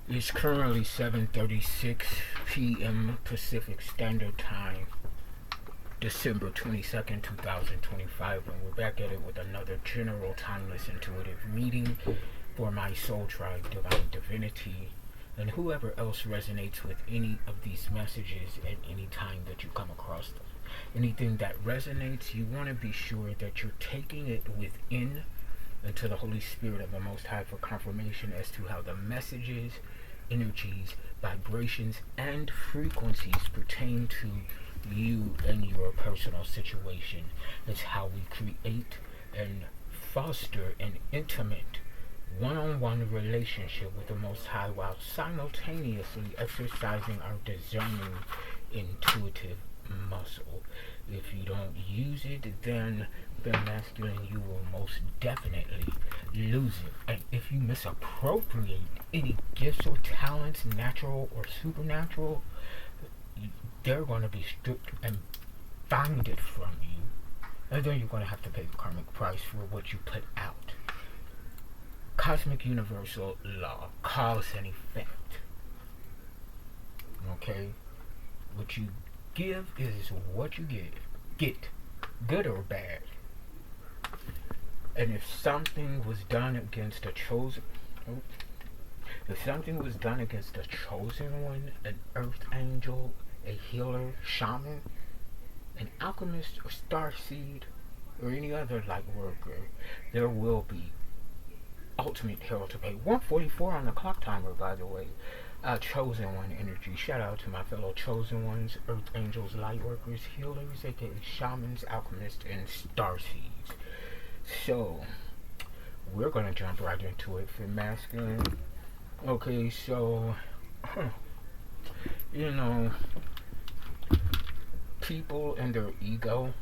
It's currently 7:36 p.m. Pacific Standard Time, December 22nd, 2025, and we're back at it with another general timeless intuitive reading for my soul tribe, divine divinity, and whoever else resonates with any of these messages at any time that you come across them. Anything that resonates, you want to be sure that you're taking it within into the Holy Spirit of the Most High for confirmation as to how the messages, energies, vibrations, and frequencies pertain to you and your personal situation. It's how we create and foster an intimate one-on-one relationship with the Most High while simultaneously exercising our discerning intuitive muscle. If you don't use it, then the masculine, you will most definitely lose it. And if you misappropriate any gifts or talents, natural or supernatural, they're going to be stripped and founded from you. And then you're going to have to pay the karmic price for what you put out. Cosmic universal law, cause and effect. Okay? What you give is what you get, good or bad. And if something was done against a chosen one, an earth angel, a healer, shaman, an alchemist, or starseed, or any other light worker, there will be ultimate hell to pay. 1:44 on the clock timer, by the way. Chosen one energy. Shout out to my fellow chosen ones, earth angels, light workers, healers, aka shamans, alchemists, and starseeds. So we're gonna jump right into it for masculine. Okay, so you know, people and their ego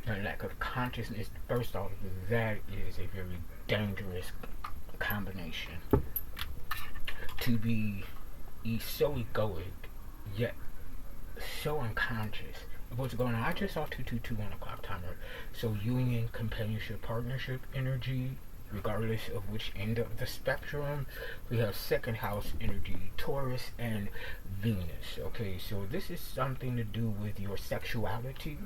and lack of consciousness, first off, that is a very dangerous combination. To be so egoic, yet so unconscious of what's going on. I just saw 222 on the clock timer. So union, companionship, partnership energy, regardless of which end of the spectrum. We have second house energy, Taurus and Venus. Okay, so this is something to do with your sexuality,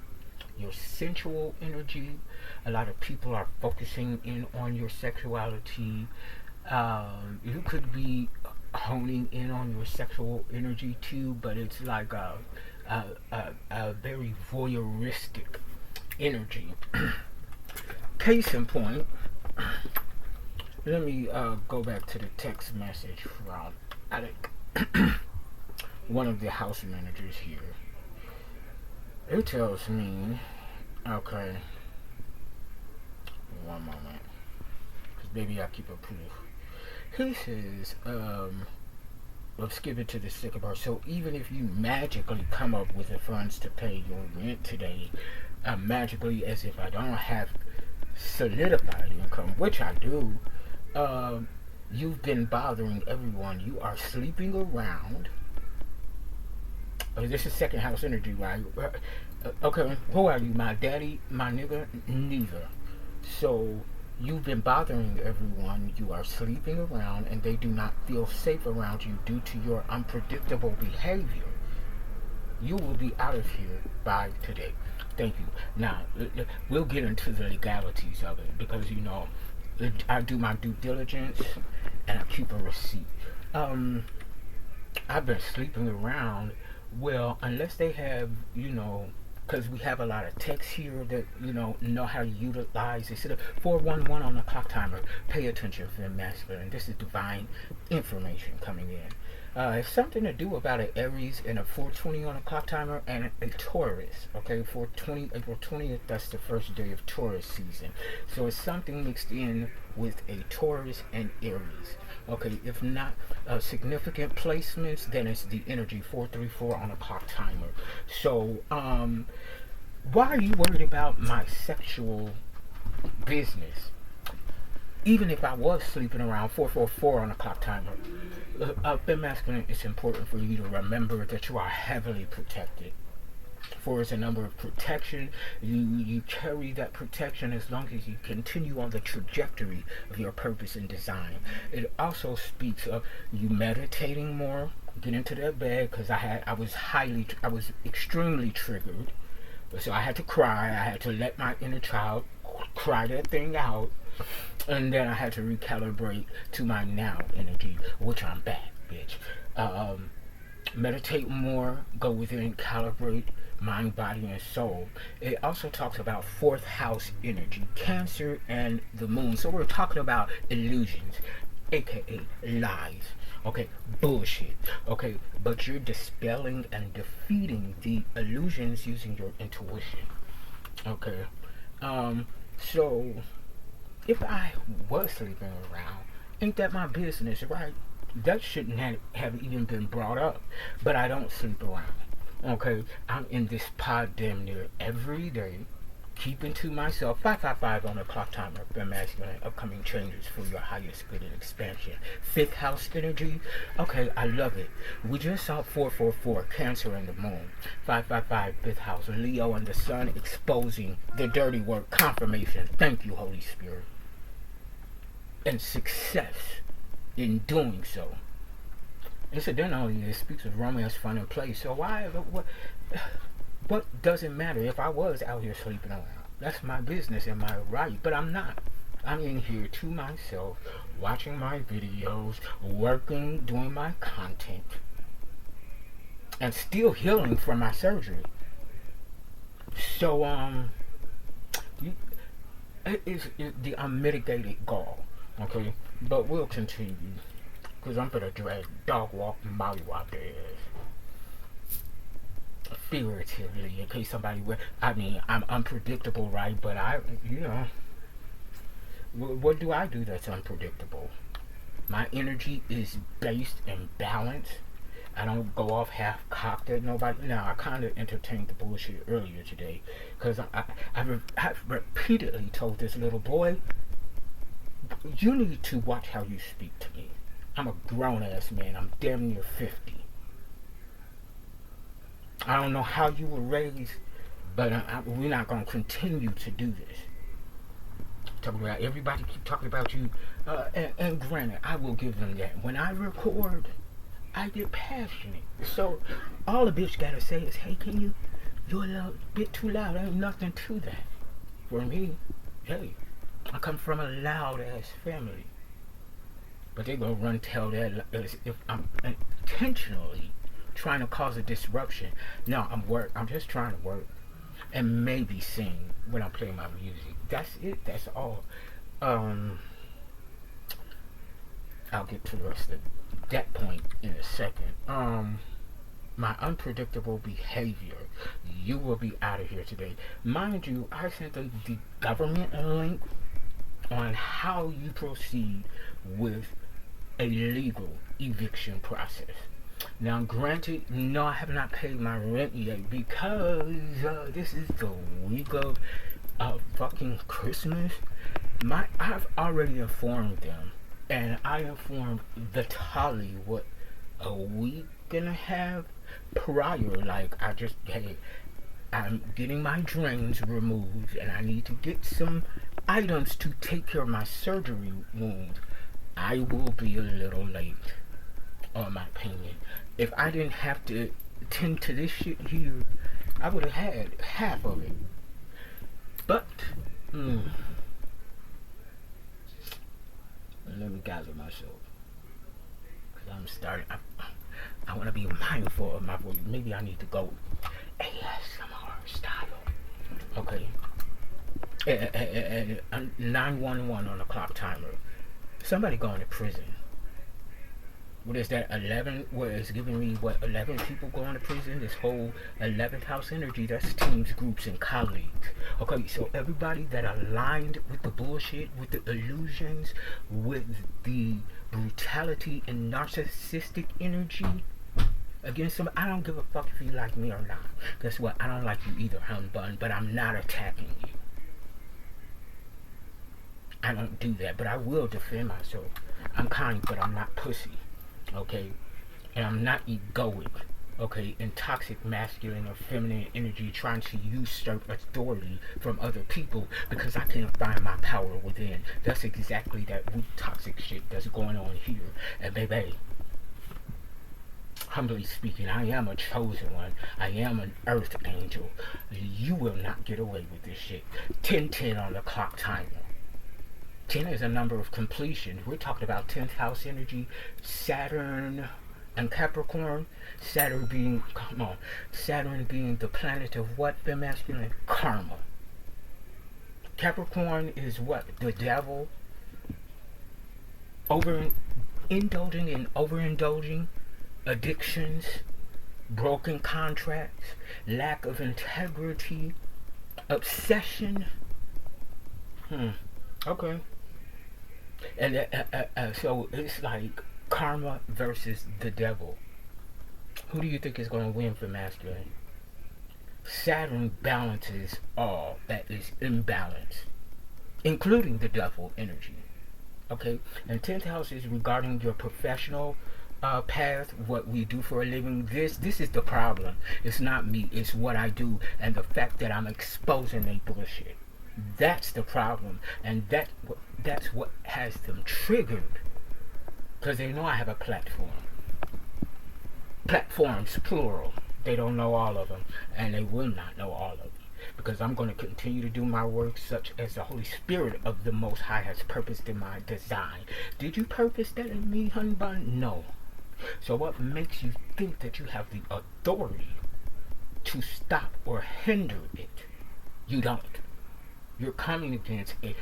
your sensual energy. A lot of people are focusing in on your sexuality. You could be honing in on your sexual energy too, but it's like a very voyeuristic energy. Case in point, let me go back to the text message from Alec, one of the house managers here. It tells me, okay, one moment, because baby I keep a proof. He says, let's skip it to the second part. So even if you magically come up with the funds to pay your rent today, magically, as if I don't have solidified income, which I do, you've been bothering everyone. You are sleeping around. This is second house energy, right? Okay, who are you? My daddy, my nigga? Neither. So you've been bothering everyone. You are sleeping around, and they do not feel safe around you due to your unpredictable behavior. You will be out of here by today. Thank you. Now, we'll get into the legalities of it, because, you know, I do my due diligence, and I keep a receipt. I've been sleeping around. Well, unless they have, you know, because we have a lot of techs here that, you know how to utilize. They said 411 on the clock timer. Pay attention for the masculine. This is divine information coming in. It's something to do about an Aries and a 420 on a clock timer and a Taurus. Okay, April 20th, that's the first day of Taurus season. So it's something mixed in with a Taurus and Aries. Okay, if not significant placements, then it's the energy 434 on a clock timer. So, why are you worried about my sexual business? Even if I was sleeping around 444 on a clock timer, the masculine, it's important for you to remember that you are heavily protected. 4 is a number of protection. You carry that protection as long as you continue on the trajectory of your purpose and design. It also speaks of you meditating more, get into that bed, because I was extremely triggered. So I had to cry. I had to let my inner child cry that thing out. And then I had to recalibrate to my now energy, which I'm back, bitch. Meditate more, go within, calibrate mind, body, and soul. It also talks about 4th house energy, Cancer and the moon. So we're talking about illusions, aka lies. Okay, bullshit. Okay, but you're dispelling and defeating the illusions using your intuition. Okay, so if I was sleeping around, ain't that my business, right? That shouldn't have even been brought up. But I don't sleep around. Okay, I'm in this pod damn near every day, keeping to myself. 555 on the clock timer for masculine upcoming changes for your highest good and expansion. 5th house energy. Okay, I love it. We just saw 444, Cancer and the moon. 555, 5th house, Leo and the sun, exposing the dirty work. Confirmation. Thank you, Holy Spirit. And success in doing so. Incidentally, it speaks of romance, fun, and play. So what does it matter if I was out here sleeping around? That's my business and my right, but I'm not. I'm in here to myself, watching my videos, working, doing my content, and still healing from my surgery. So, it's the unmitigated gall, okay? But we'll continue, because I'm gonna drag dog walk Molly walk their ass. Figuratively, in case somebody I'm unpredictable, right? But what do I do that's unpredictable? My energy is based and balanced. I don't go off half-cocked at nobody. Now, I kind of entertained the bullshit earlier today, because I've repeatedly told this little boy, you need to watch how you speak to me. I'm a grown-ass man. I'm damn near 50. I don't know how you were raised, but we're not going to continue to do this. Talking about everybody keep talking about you, and granted, I will give them that. When I record, I get passionate. So all a bitch gotta say is, hey, you're a little bit too loud. Ain't nothing to that. For me, hey, I come from a loud ass family. But they gonna run tell that as if I'm intentionally trying to cause a disruption. No, I'm just trying to work and maybe sing when I'm playing my music. That's it. That's all. I'll get to the rest of that point in a second. My unpredictable behavior. You will be out of here today. Mind you, I sent them the government link on how you proceed with a legal eviction process. Now, granted, no, I have not paid my rent yet because this is the week of fucking Christmas. I've already informed them, and I informed Vitaly what, a week and a half prior. Like, hey, I'm getting my drains removed, and I need to get some items to take care of my surgery wound. I will be a little late on my payment. If I didn't have to tend to this shit here, I would have had half of it. But let me gather myself, because I'm starting. I want to be mindful of my voice. Maybe I need to go ASMR style. Okay. And 911 on the clock timer. Somebody going to prison. What is that? 11? What is giving me 11 people going to prison? This whole 11th house energy. That's teams, groups, and colleagues. Okay, so everybody that aligned with the bullshit, with the illusions, with the brutality and narcissistic energy against them. I don't give a fuck if you like me or not. Guess what? I don't like you either, humbug. But I'm not attacking you. I don't do that, but I will defend myself. I'm kind, but I'm not pussy. Okay? And I'm not egoic. okay, in toxic masculine or feminine energy, trying to usurp authority from other people because I can't find my power within. That's exactly that weak toxic shit that's going on here. And baby, humbly speaking, I am a chosen one. I am an earth angel. You will not get away with this shit. 10-10 on the clock timer. 10 is a number of completion. We're talking about 10th house energy, Saturn and Capricorn. Saturn being, come on, Saturn being the planet of what, the masculine? Karma. Capricorn is what? The devil. Indulging and overindulging, addictions, broken contracts, lack of integrity, obsession. Okay. And so it's like karma versus the devil. Who do you think is going to win for masculine? Saturn balances all that is imbalanced, including the devil energy. Okay? And 10th house is regarding your professional path, what we do for a living. This is the problem. It's not me, it's what I do, and the fact that I'm exposing their bullshit. That's the problem, and that's what has them triggered, because they know I have a platform. Platforms, plural. They don't know all of them, and they will not know all of them, because I'm going to continue to do my work such as the Holy Spirit of the Most High has purposed in my design. Did you purpose that in me, honey bun? No. So what makes you think that you have the authority to stop or hinder it? You don't. You're coming against it.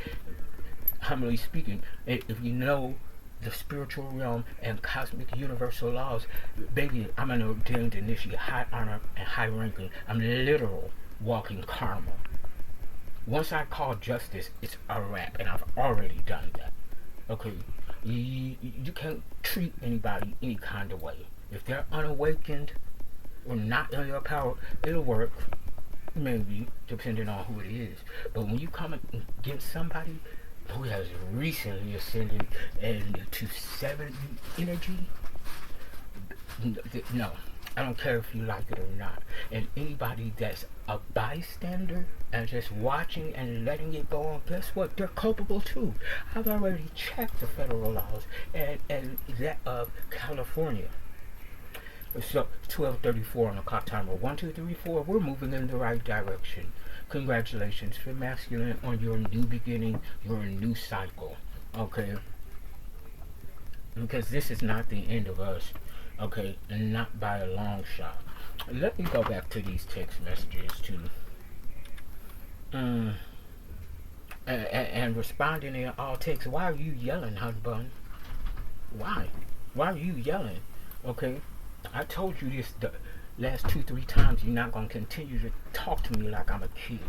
Humbly speaking, if you know the spiritual realm and cosmic universal laws, baby, I'm an ordained initiate, high honor and high ranking. I'm literal walking karma. Once I call justice, it's a wrap, and I've already done that. Okay, you can't treat anybody any kind of way. If they're unawakened or not in your power, it'll work. Maybe, depending on who it is. But when you come against somebody who has recently ascended to 7 energy, no. I don't care if you like it or not. And anybody that's a bystander and just watching and letting it go on, guess what? They're culpable too. I've already checked the federal laws and that of California. So 12:34 on the clock timer. 1, 2, 3, 4. We're moving in the right direction. Congratulations for masculine on your new beginning, your new cycle. Okay, because this is not the end of us. Okay, and not by a long shot. Let me go back to these text messages too. And responding in all texts. Why are you yelling, hon bun? Why? Why are you yelling? Okay. I told you this the last 2-3 times. You're not going to continue to talk to me like I'm a kid.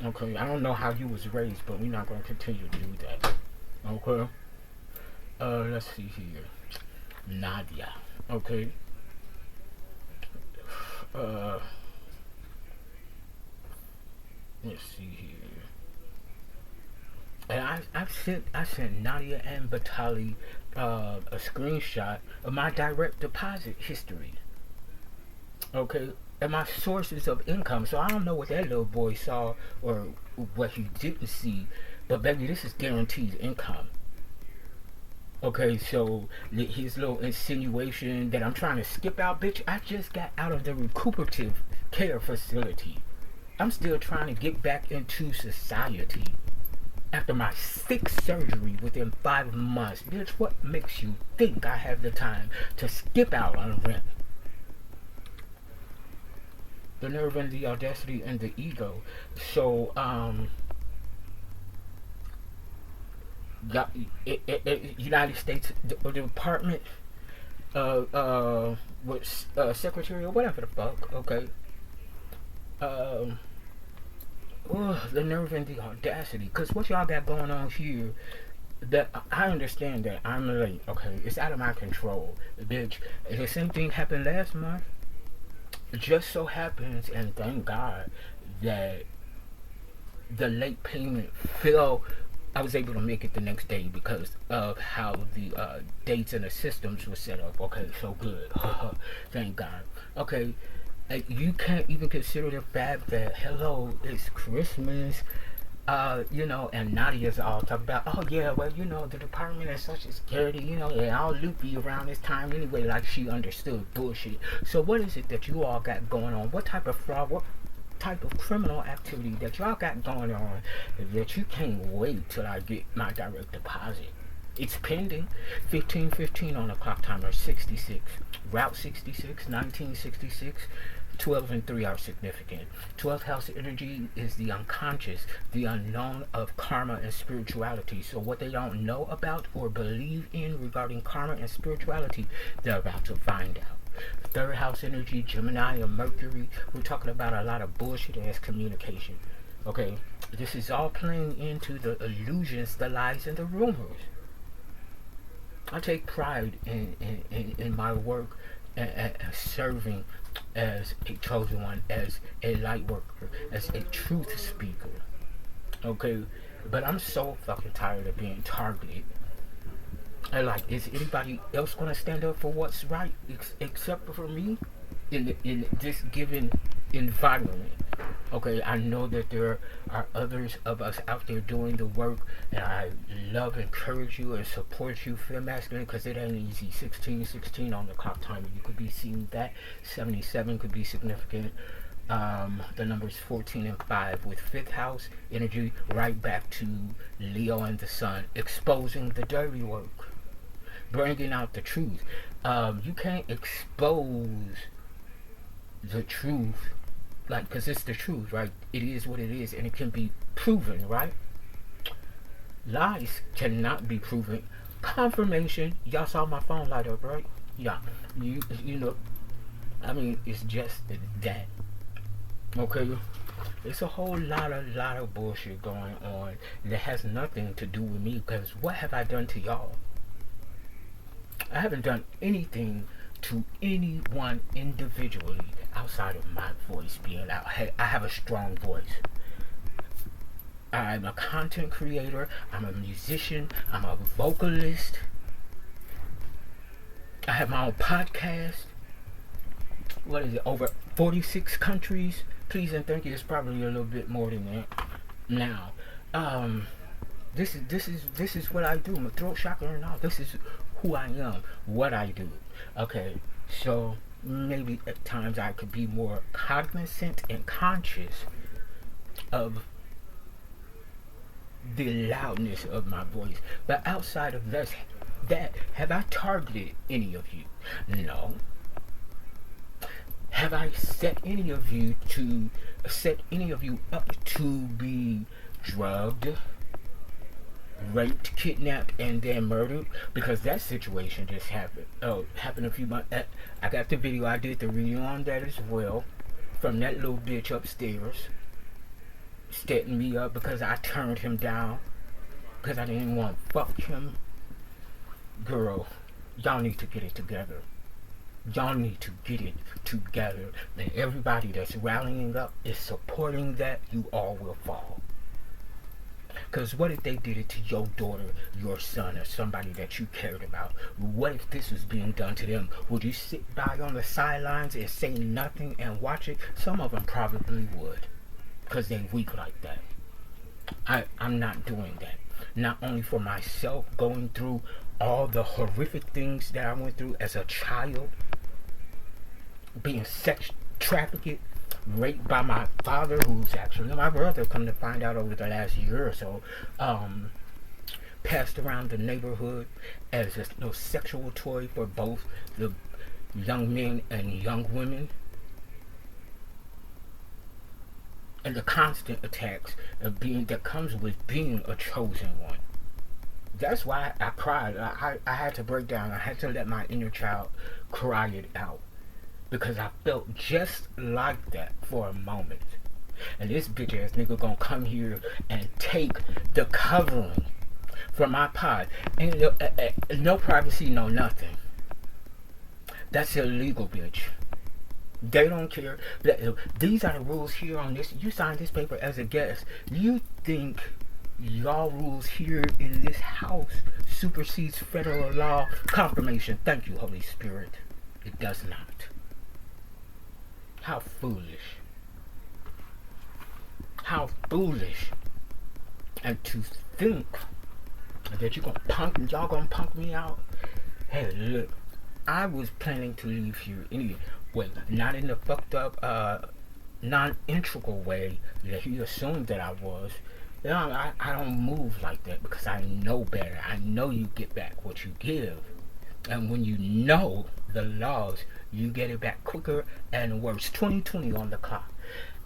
Okay, I don't know how you was raised, but we're not going to continue to do that. Okay? Let's see here. Nadia. Okay? Let's see here. And I sent Nadia and Batali a screenshot of my direct deposit history. Okay, and my sources of income. So I don't know what that little boy saw or what he didn't see, but baby, this is guaranteed income. Okay, so his little insinuation that I'm trying to skip out, bitch, I just got out of the recuperative care facility. I'm still trying to get back into society. After my 6th surgery within 5 months, bitch, what makes you think I have the time to skip out on rent? The nerve and the audacity and the ego. So, United States Department, Secretary or whatever the fuck, okay. The nerve and the audacity, because what y'all got going on here, that I understand that I'm late, okay, it's out of my control, bitch. The same thing happened last month. It just so happens, and thank God, that the late payment fell I was able to make it the next day because of how the dates and the systems were set up. Okay, so good. Thank God. Okay, you can't even consider the fact that, hello, it's Christmas. And Nadia's all talking about, oh yeah, well, the Department of Social Security, they're all loopy around this time anyway, like she understood bullshit. So what is it that you all got going on? What type of fraud, what type of criminal activity that y'all got going on that you can't wait till I get my direct deposit? It's pending. 15:15 on the clock timer, 66. Route 66, 1966. 12 and 3 are significant. 12th house energy is the unconscious, the unknown of karma and spirituality. So what they don't know about or believe in regarding karma and spirituality, they're about to find out. 3rd house energy, Gemini and Mercury. We're talking about a lot of bullshit ass communication. Okay, this is all playing into the illusions, the lies, and the rumors. I take pride in my work and serving as a chosen one, as a light worker, as a truth speaker. Okay, but I'm so fucking tired of being targeted. And like, is anybody else gonna stand up for what's right except for me in this given environment? Okay, I know that there are others of us out there doing the work, and I love, encourage you, and support you, feel masculine, because it ain't easy. 16:16 on the clock timer. You could be seeing that. 77 could be significant. The numbers 14 and 5 with 5th house energy right back to Leo and the Sun, exposing the dirty work, bringing out the truth. You can't expose the truth, like, because it's the truth, right? It is what it is, and it can be proven, right? Lies cannot be proven. Confirmation. Y'all saw my phone light up, right? Yeah. I mean, it's just that. Okay? It's a whole lot of bullshit going on that has nothing to do with me, because what have I done to y'all? I haven't done anything to anyone individually outside of my voice being out. I have a strong voice. I'm a content creator. I'm a musician. I'm a vocalist. I have my own podcast. What is it? Over 46 countries. Please and thank you. It's probably a little bit more than that. Now, this is what I do. My throat chakra and all. This is who I am. What I do. Okay. So maybe at times I could be more cognizant and conscious of the loudness of my voice. But outside of that, have I targeted any of you? No. Have I set any of you up to be drugged, raped, kidnapped, and then murdered? Because that situation just happened. Happened a few months. I got the video. I did the review on that as well, from that little bitch upstairs, setting me up because I turned him down because I didn't want to fuck him. Girl, y'all need to get it together. Y'all need to get it together. And everybody that's rallying up is supporting that. You all will fall. Because what if they did it to your daughter, your son, or somebody that you cared about? What if this was being done to them? Would you sit by on the sidelines and say nothing and watch it? Some of them probably would, because they weak like that. I'm not doing that. Not only for myself, going through all the horrific things that I went through as a child, being sex trafficked, raped by my father, who's actually my brother, come to find out over the last year or so, passed around the neighborhood as a little sexual toy for both the young men and young women, and the constant attacks of that comes with being a chosen one. That's why I cried. I had to break down. I had to let my inner child cry it out, because I felt just like that for a moment. And this bitch ass nigga gonna come here and take the covering from my pod. Ain't no privacy, no nothing. That's illegal, bitch. They don't care. These are the rules here on this. You signed this paper as a guest. You think Y'all rules here in this house supersedes federal law. Confirmation. Thank you, Holy Spirit. It does not. How foolish. How foolish. And to think that y'all gonna punk me out. Hey, look, I was planning to leave here anyway. Wait, not in the fucked up, non-integral way that he assumed that I was. You know, I don't move like that because I know better. I know you get back what you give. And when you know the laws, you get it back quicker and worse. 2020 on the clock.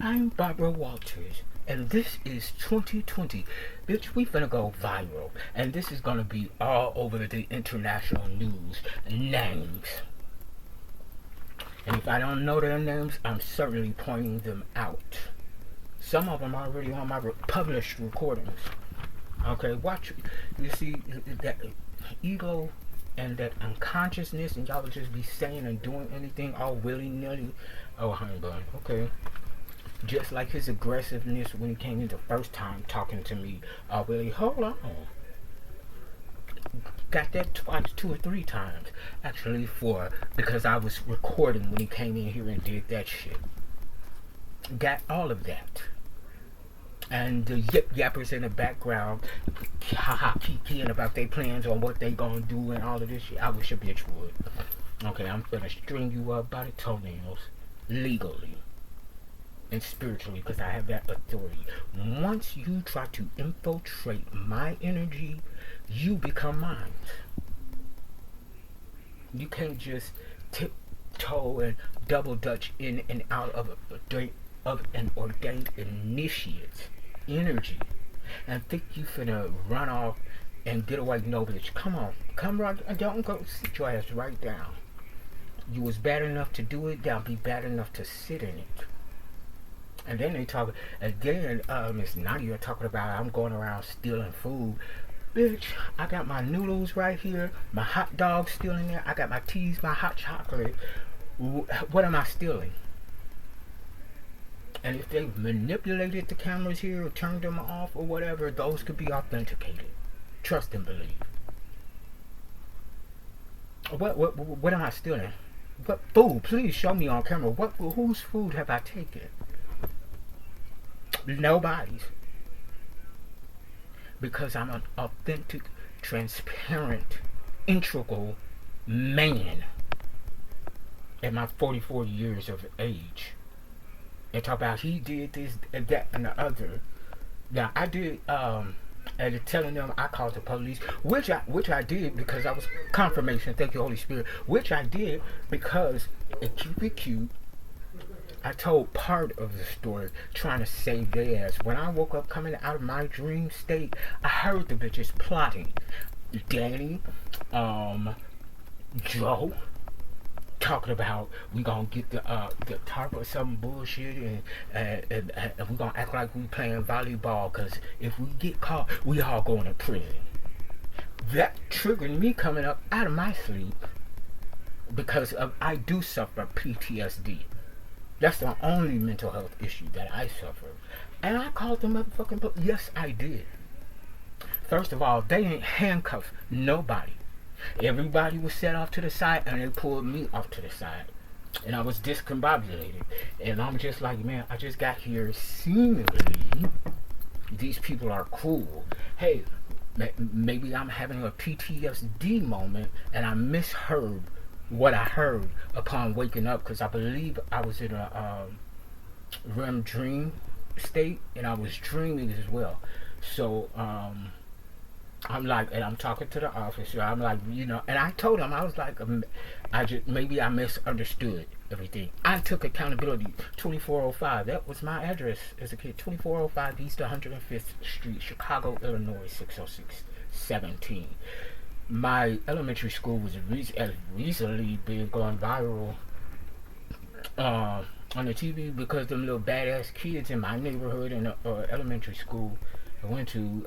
I'm Barbara Walters, and this is 2020. Bitch, we finna go viral. And this is gonna be all over the international news. Names. And if I don't know their names, I'm certainly pointing them out. Some of them are already on my published recordings. Okay, watch. You see that ego and that unconsciousness, and y'all would just be saying and doing anything all willy-nilly. Oh, honey bun. Okay. Just like his aggressiveness when he came in the first time talking to me. Oh, really? Hold on. Got that twice, 2 or 3 times. Actually, 4. Because I was recording when he came in here and did that shit. Got all of that. And the yip yappers in the background, haha, kikiing about their plans on what they gonna do and all of this shit. I wish a bitch would. Okay, I'm gonna string you up by the toenails, legally and spiritually, because I have that authority. Once you try to infiltrate my energy, you become mine. You can't just tiptoe and double dutch in and out of an ordained initiate energy and think you finna run off and get away. No, bitch. Come on. Come right. Don't go sit your ass right down. You was bad enough to do it, now be bad enough to sit in it. And then they talk again, Miss Nadia talking about I'm going around stealing food. Bitch, I got my noodles right here, my hot dogs still in there, I got my teas, my hot chocolate. What am I stealing? And if they manipulated the cameras here or turned them off or whatever, those could be authenticated. Trust and believe. What am I stealing? What food? Please show me on camera. Whose food have I taken? Nobody's. Because I'm an authentic, transparent, integral man at my 44 years of age. And talk about he did this and that and the other. Now I did and telling them I called the police, which I did because I was confirmation, thank you Holy Spirit, which I did because it keep it cute. I told part of the story trying to save their ass. When I woke up coming out of my dream state, I heard the bitches plotting. Danny, Joe, talking about we gonna get the tarp or some bullshit and we gonna act like we playing volleyball because if we get caught, we all going to prison. That triggered me coming up out of my sleep because I do suffer PTSD. That's the only mental health issue that I suffer. And I called them motherfucking yes, I did. First of all, they ain't handcuffed nobody. Everybody was set off to the side and they pulled me off to the side. And I was discombobulated. And I'm just like, man, I just got here seemingly. These people are cool. Hey, maybe I'm having a PTSD moment and I misheard what I heard upon waking up, because I believe I was in a REM dream state and I was dreaming as well. So I'm like, and I'm talking to the officer, I'm like, you know, and I told him, I was like, maybe I misunderstood everything. I took accountability. 2405, that was my address as a kid. 2405 East 105th Street, Chicago, Illinois, 60617. My elementary school was recently been going viral on the TV because them little badass kids in my neighborhood in the elementary school I went to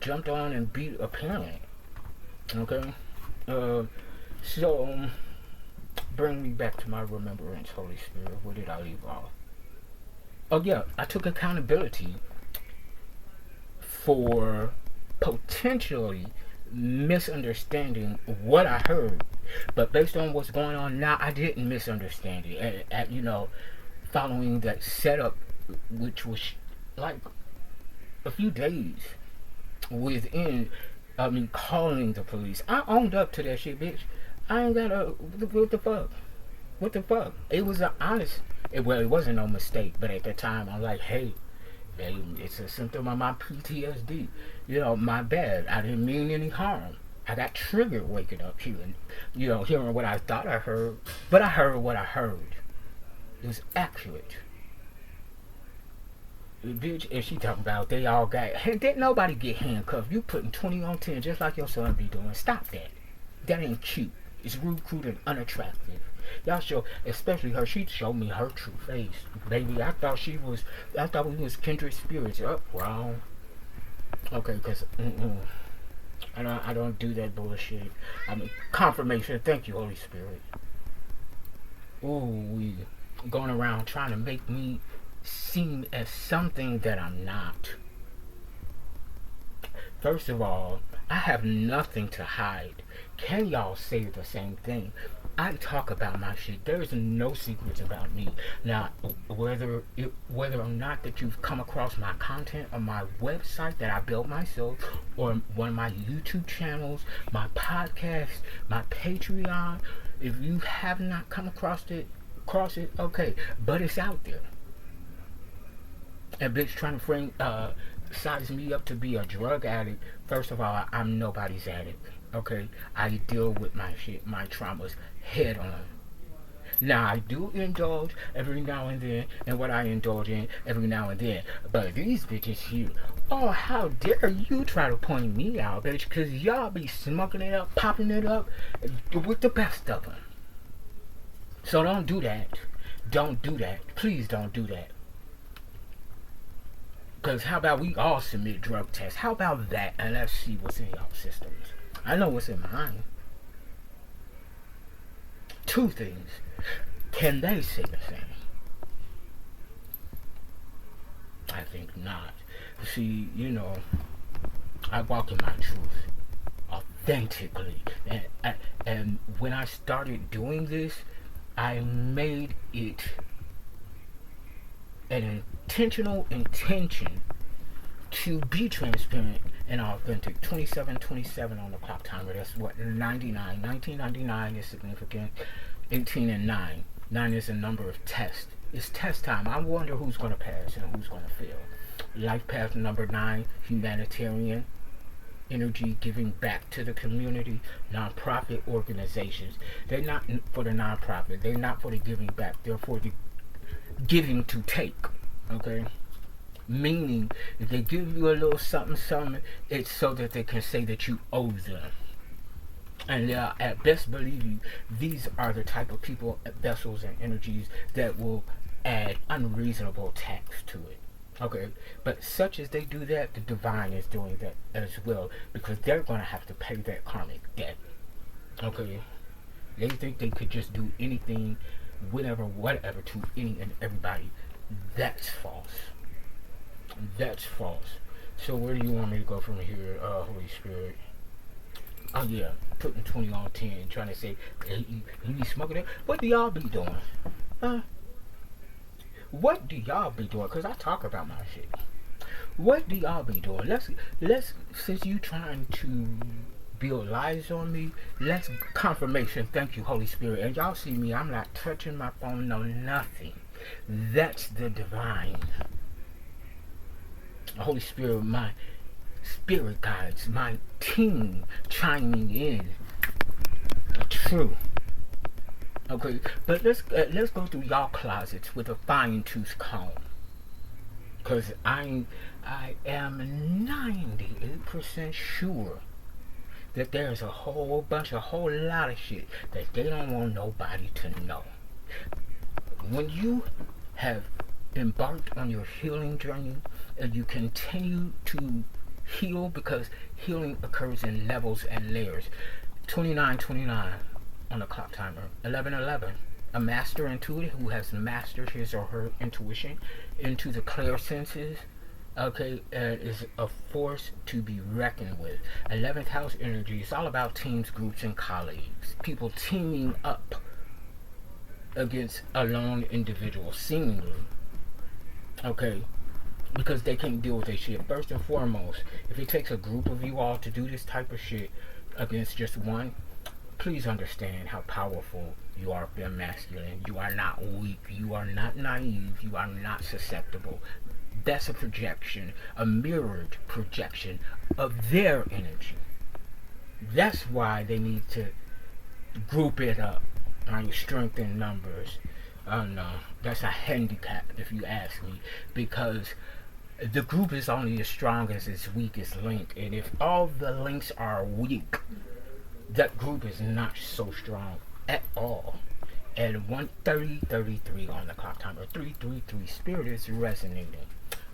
jumped on and beat a parent. Okay, so bring me back to my remembrance, Holy Spirit. Where did I leave off? Oh yeah, I took accountability for potentially misunderstanding what I heard. But based on what's going on now, I didn't misunderstand it. Following that setup, which was like a few days within me calling the police, I owned up to that shit, bitch. I ain't got a what the fuck. What the fuck? It was an honest. It wasn't no mistake, but at the time, I'm like, hey, it's a symptom of my PTSD. My bad. I didn't mean any harm. I got triggered waking up hearing what I thought I heard, but I heard what I heard. It was accurate. Bitch, if she talking about they all got, didn't nobody get handcuffed. You putting 20 on 10 just like your son be doing. Stop that. That ain't cute. It's rude, crude, and unattractive. Y'all show, especially her, she showed me her true face. Baby, I thought we was kindred spirits. Oh, wrong. Okay, because I don't do that bullshit. I mean, confirmation. Thank you, Holy Spirit. Ooh, we going around trying to make me seem as something that I'm not. First of all, I have nothing to hide. Can y'all say the same thing? I talk about my shit. There's no secrets about me. Now, whether or not that you've come across my content on my website that I built myself, or one of my YouTube channels, my podcast, my Patreon, if you have not come across it, okay, but it's out there. A bitch trying to size me up to be a drug addict. First of all, I'm nobody's addict. Okay, I deal with my shit, my traumas head on. Now I do indulge every now and then in what I indulge in every now and then. But these bitches here, oh, how dare you try to point me out, bitch? Because y'all be smoking it up, popping it up with the best of them. So don't do that. Don't do that. Please don't do that. Because how about we all submit drug tests? How about that? And let's see what's in y'all systems. I know what's in mine. Two things. Can they say the same? I think not. See, I walk in my truth authentically. And when I started doing this, I made it an intentional intention to be transparent and authentic. 2727 on the clock timer. That's what, 99. 1999 is significant. 18 and 9. 9 is a number of tests. It's test time. I wonder who's going to pass and who's going to fail. Life path number 9, humanitarian energy, giving back to the community. Non-profit organizations. They're not for the non-profit. They're not for the giving back. They're for the giving to take. Okay? Meaning, if they give you a little something, it's so that they can say that you owe them. And at best believe you, these are the type of people, vessels, and energies that will add unreasonable tax to it. Okay, but such as they do that, the divine is doing that as well, because they're going to have to pay that karmic debt. Okay, they think they could just do anything, whatever to any and everybody. That's false. That's false. So where do you want me to go from here, Holy Spirit? Oh yeah, putting 20 on 10, trying to say, hey, you be smoking it? What do y'all be doing? Huh? What do y'all be doing? Because I talk about my shit. What do y'all be doing? Let's since you trying to build lies on me, let's confirmation. Thank you, Holy Spirit. And y'all see me, I'm not touching my phone, no nothing. That's the divine. Holy Spirit, my spirit guides, my team chiming in. True. Okay, but let's go through y'all closets with a fine-tooth comb. Cause I am 98% sure that there's a whole lot of shit that they don't want nobody to know. When you have embarked on your healing journey and you continue to heal, because healing occurs in levels and layers. 2929 on the clock timer. 1111. A master intuitive who has mastered his or her intuition into the clear senses. Okay, is a force to be reckoned with. 11th house energy is all about teams, groups, and colleagues. People teaming up against a lone individual, seemingly. Okay, because they can't deal with their shit. First and foremost, if it takes a group of you all to do this type of shit against just one, please understand how powerful you are, being masculine. You are not weak. You are not naive. You are not susceptible. That's a projection, a mirrored projection of their energy. That's why they need to group it up. Strength in numbers. Oh no, that's a handicap if you ask me, because the group is only as strong as its weakest link, and if all the links are weak, that group is not so strong at all. And 1:30:33 on the clock timer, 333, spirit is resonating.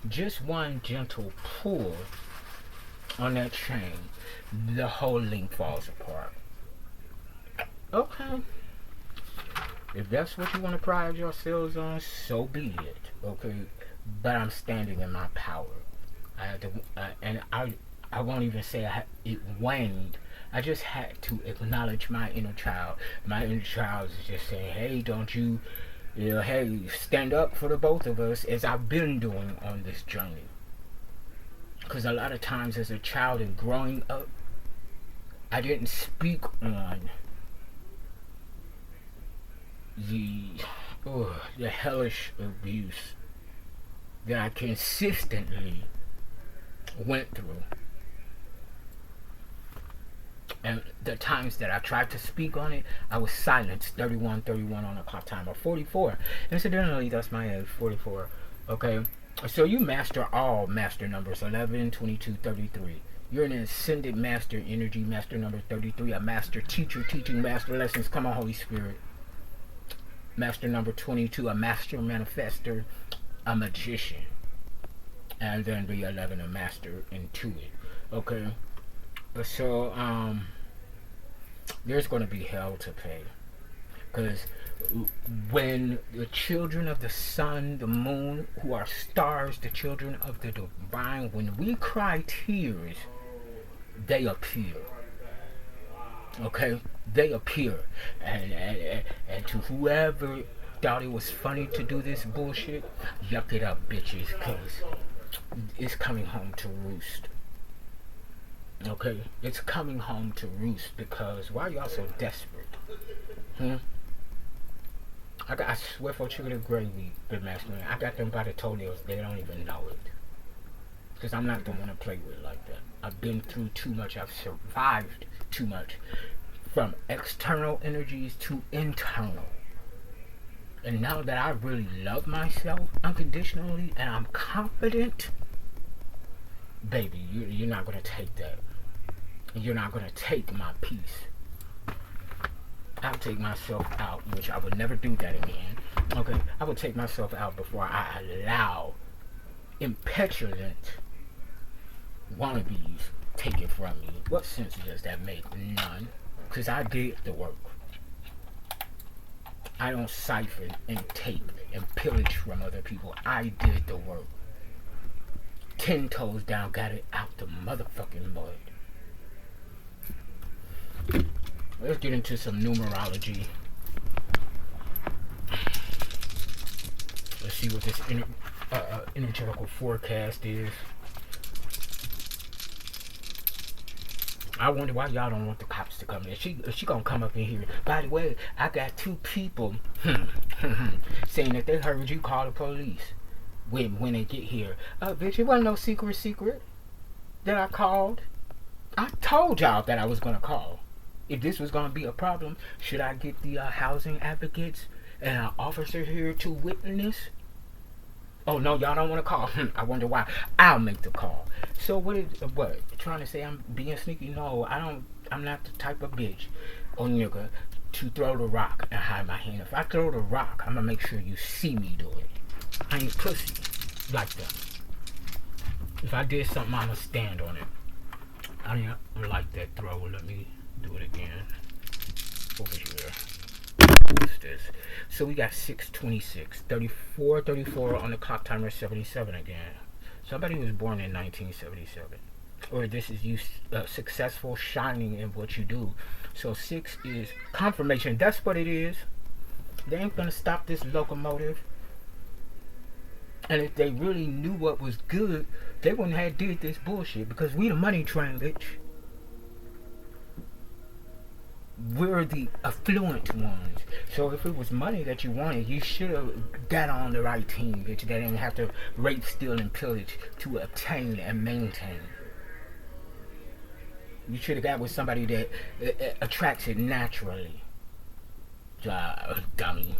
Just one gentle pull on that chain, the whole link falls apart. Okay, if that's what you want to pride yourselves on, so be it. Okay, but I'm standing in my power. I had to, and I won't even say it waned. I just had to acknowledge my inner child. My inner child is just saying, "Hey, don't you, hey, stand up for the both of us," as I've been doing on this journey. Because a lot of times, as a child and growing up, I didn't speak on the hellish abuse that I consistently went through. And the times that I tried to speak on it, I was silenced. 31:31 on the clock timer. 44. Incidentally, that's my age, 44. Okay? So you master all master numbers, 11, 22, 33. You're an ascended master energy, master number 33, a master teacher, teaching master lessons. Come on, Holy Spirit. Master number 22, a master manifester, a magician. And then the 11, a master intuit. Okay? So, there's going to be hell to pay. Because when the children of the sun, the moon, who are stars, the children of the divine, when we cry tears, they appear. Okay? They appear. And to whoever thought it was funny to do this bullshit, yuck it up, bitches, because it's coming home to roost. Okay? It's coming home to roost, because why are y'all so desperate? I swear for chicken and gravy, the masculine. I got them by the toenails. They don't even know it. Because I'm not the one to play with like that. I've been through too much. I've survived too much. From external energies to internal. And now that I really love myself unconditionally and I'm confident, baby, you're not going to take that. You're not going to take my peace. I'll take myself out, which I would never do that again. Okay, I would take myself out before I allow impetulant wannabes take it from me. What sense does that make? None. Because I did the work. I don't siphon and take and pillage from other people. I did the work. 10 toes down, got it out the motherfucking mud. Let's get into some numerology. Let's see what this energetical forecast is. I wonder why y'all don't want the cops to come in. She gonna come up in here. By the way, I got 2 people saying that they heard you call the police when they get here. Bitch, it wasn't no secret that I called. I told y'all that I was gonna call. If this was going to be a problem, should I get the housing advocates and an officer here to witness? Oh, no, y'all don't want to call. I wonder why. I'll make the call. So what? Trying to say I'm being sneaky? No, I'm not the type of bitch or nigga to throw the rock and hide my hand. If I throw the rock, I'm going to make sure you see me do it. I ain't pussy like that. If I did something, I'm going to stand on it. I don't like that throw. Let me do it again over here. What's this? So we got 6:26, 34 on the clock timer, 77 again. Somebody was born in 1977. Or this is you successful shining in what you do. So 6 is confirmation. That's what it is. They ain't gonna stop this locomotive. And if they really knew what was good, they wouldn't have did this bullshit. Because we the money train, bitch. We're the affluent ones. So if it was money that you wanted, you should have got on the right team, bitch. They didn't have to rape, steal, and pillage to obtain and maintain. You should have got with somebody that attracts it naturally. Dummy.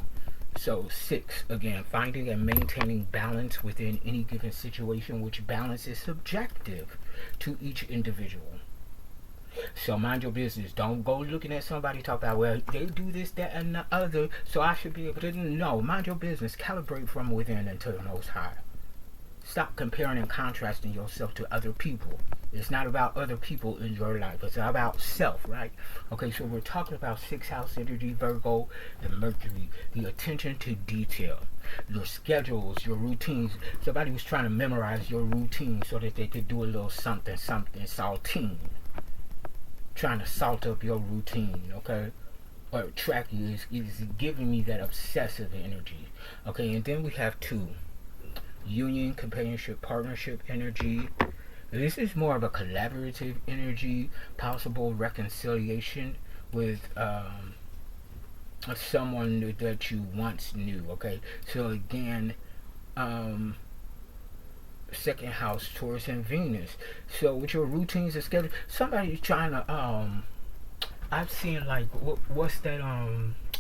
So 6, again, finding and maintaining balance within any given situation, which balance is subjective to each individual. So mind your business. Don't go looking at somebody talk about, well, they do this, that, and the other, so I should be able to. No, mind your business. Calibrate from within until the Most High. Stop comparing and contrasting yourself to other people. It's not about other people in your life. It's about self, right? Okay, so we're talking about 6th house energy, Virgo, and Mercury. The attention to detail. Your schedules, your routines. Somebody was trying to memorize your routine so that they could do a little something, saltine. Trying to salt up your routine, okay? Or track you is giving me that obsessive energy. Okay, and then we have 2. Union, companionship, partnership energy. This is more of a collaborative energy, possible reconciliation with someone that you once knew. Okay, so again, 2nd house, Taurus and Venus. So with your routines and schedule, somebody's trying to I've seen like what's that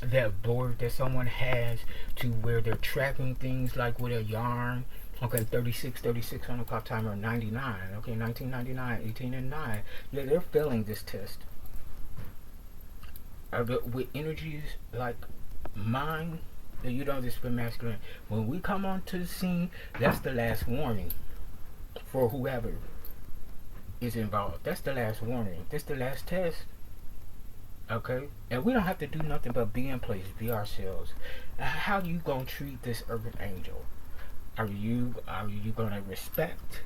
that board that someone has to where they're tracking things like with a yarn. Okay, 36 on the clock timer, 99. Okay, 1999, 18 and 9. Yeah, they're failing this test. With energies like mine, you know this for masculine. When we come onto the scene, that's the last warning for whoever is involved. That's the last warning. That's the last test. Okay, and we don't have to do nothing but be in place, be ourselves. How you gonna treat this urban angel? Are you gonna respect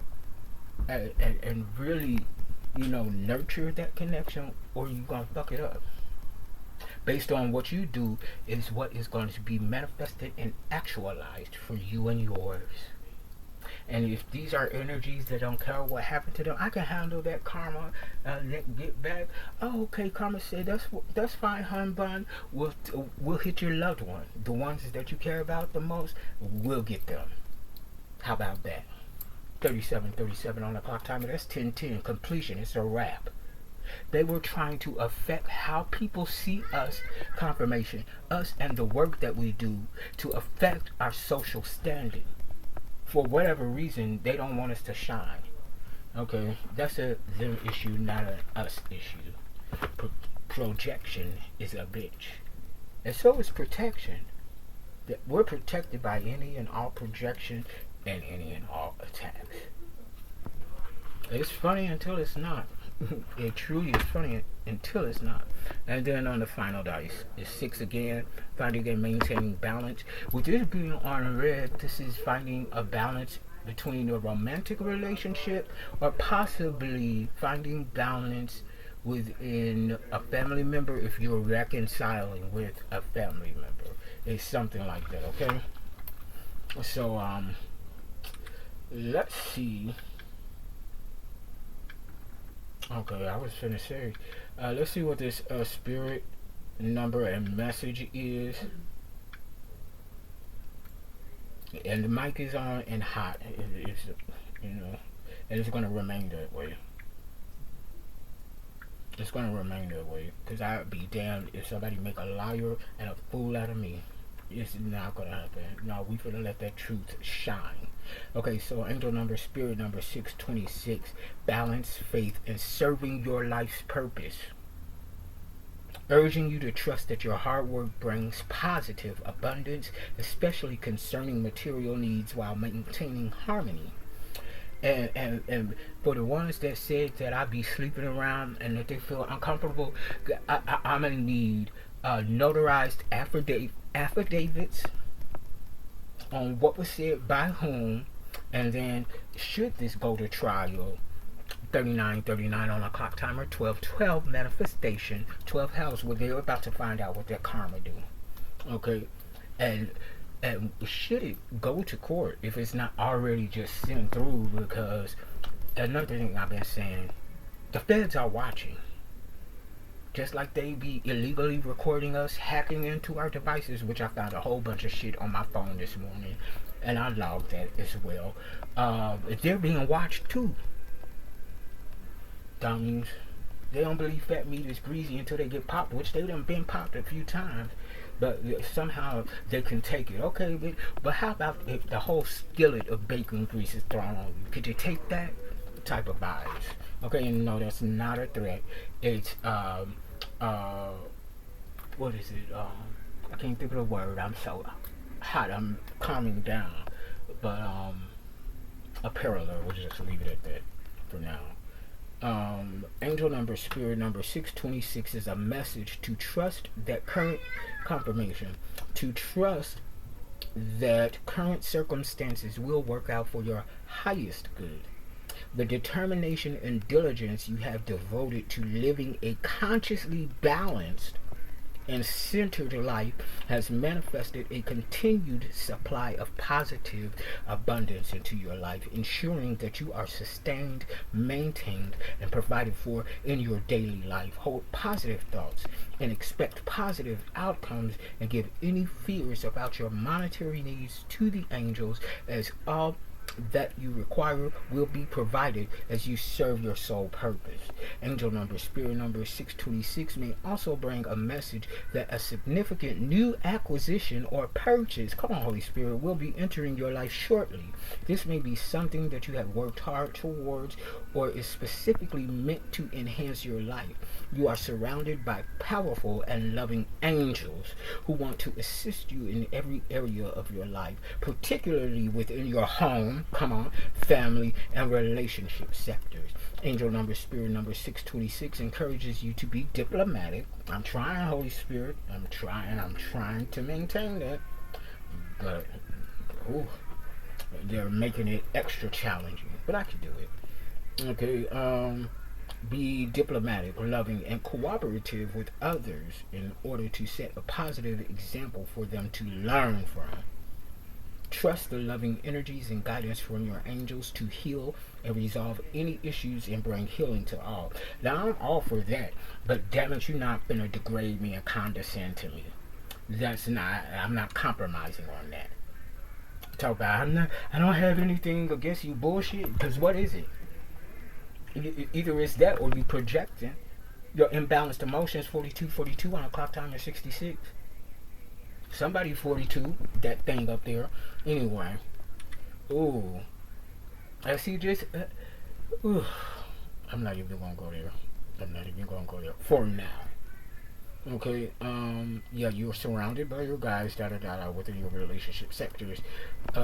and really, nurture that connection, or are you gonna fuck it up? Based on what you do is what is going to be manifested and actualized for you and yours. And if these are energies that don't care what happened to them, I can handle that karma, get back. Oh, okay, karma said that's fine, hun bun. We'll hit your loved one, the ones that you care about the most. We'll get them. How about that? 37 on the clock timer. That's 10 completion. It's a wrap. They were trying to affect how people see us, confirmation, us and the work that we do, to affect our social standing. For whatever reason, they don't want us to shine. Okay, that's a them issue, not an us issue. Projection is a bitch. And so is protection. That we're protected by any and all projection and any and all attacks. It's funny until it's not. It truly is funny until it's not. And then on the final dice is 6 again, finding and maintaining balance. With this being on red, this is finding a balance between a romantic relationship or possibly finding balance within a family member if you're reconciling with a family member. It's something like that, okay? So, let's see. Okay, I was finna say, let's see what this spirit number and message is. And the mic is on and hot. It's and it's gonna remain that way. It's gonna remain that way, because I'd be damned if somebody make a liar and a fool out of me. It's not gonna happen. No, we finna let that truth shine. Okay, so angel number, spirit number 626, balance, faith, and serving your life's purpose. Urging you to trust that your hard work brings positive abundance, especially concerning material needs, while maintaining harmony. And for the ones that said that I be sleeping around and that they feel uncomfortable, I'm gonna need notarized affidavits on what was said by whom, And then, should this go to trial, 3939 on a clock timer, 1212 manifestation, 12 house, where they're about to find out what their karma do. Okay, and should it go to court if it's not already just sent through? Because another thing I've been saying, the feds are watching. Just like they be illegally recording us, hacking into our devices, which I found a whole bunch of shit on my phone this morning, and I logged that as well. They're being watched too. Dummies. They don't believe fat meat is greasy until they get popped, which they done been popped a few times. But somehow they can take it. Okay, but how about if the whole skillet of bacon grease is thrown on you? Could you take that type of vibes? Okay, and no, that's not a threat. It's what is it? I can't think of the word. I'm so hot. I'm calming down. But a parallel. We'll just leave it at that for now. Angel number, spirit number 626 is a message to trust that current confirmation, to trust that current circumstances will work out for your highest good. The determination and diligence you have devoted to living a consciously balanced and centered life has manifested a continued supply of positive abundance into your life, ensuring that you are sustained, maintained, and provided for in your daily life. Hold positive thoughts and expect positive outcomes, and give any fears about your monetary needs to the angels, as all that you require will be provided as you serve your soul purpose. Angel number, spirit number 626 may also bring a message that a significant new acquisition or purchase, come on Holy Spirit, will be entering your life shortly. This may be something that you have worked hard towards or is specifically meant to enhance your life. You are surrounded by powerful and loving angels who want to assist you in every area of your life, particularly within your home, come on, family, and relationship sectors. Angel number, spirit number 626 encourages you to be diplomatic. I'm trying, Holy Spirit. I'm trying to maintain that. But, they're making it extra challenging. But I can do it. Okay, be diplomatic, loving, and cooperative with others in order to set a positive example for them to learn from. Trust the loving energies and guidance from your angels to heal and resolve any issues and bring healing to all. Now, I'm all for that, but damn it, you're not gonna degrade me and condescend to me. I'm not compromising on that. Talk about, I don't have anything against you bullshit, because what is it? Either it's that or you projecting your imbalanced emotions. 42 on a clock timer 66. Somebody 42, that thing up there. Anyway. Ooh. I see just I'm not even gonna go there. For now. Okay, yeah, you're surrounded by your guys, within your relationship sectors.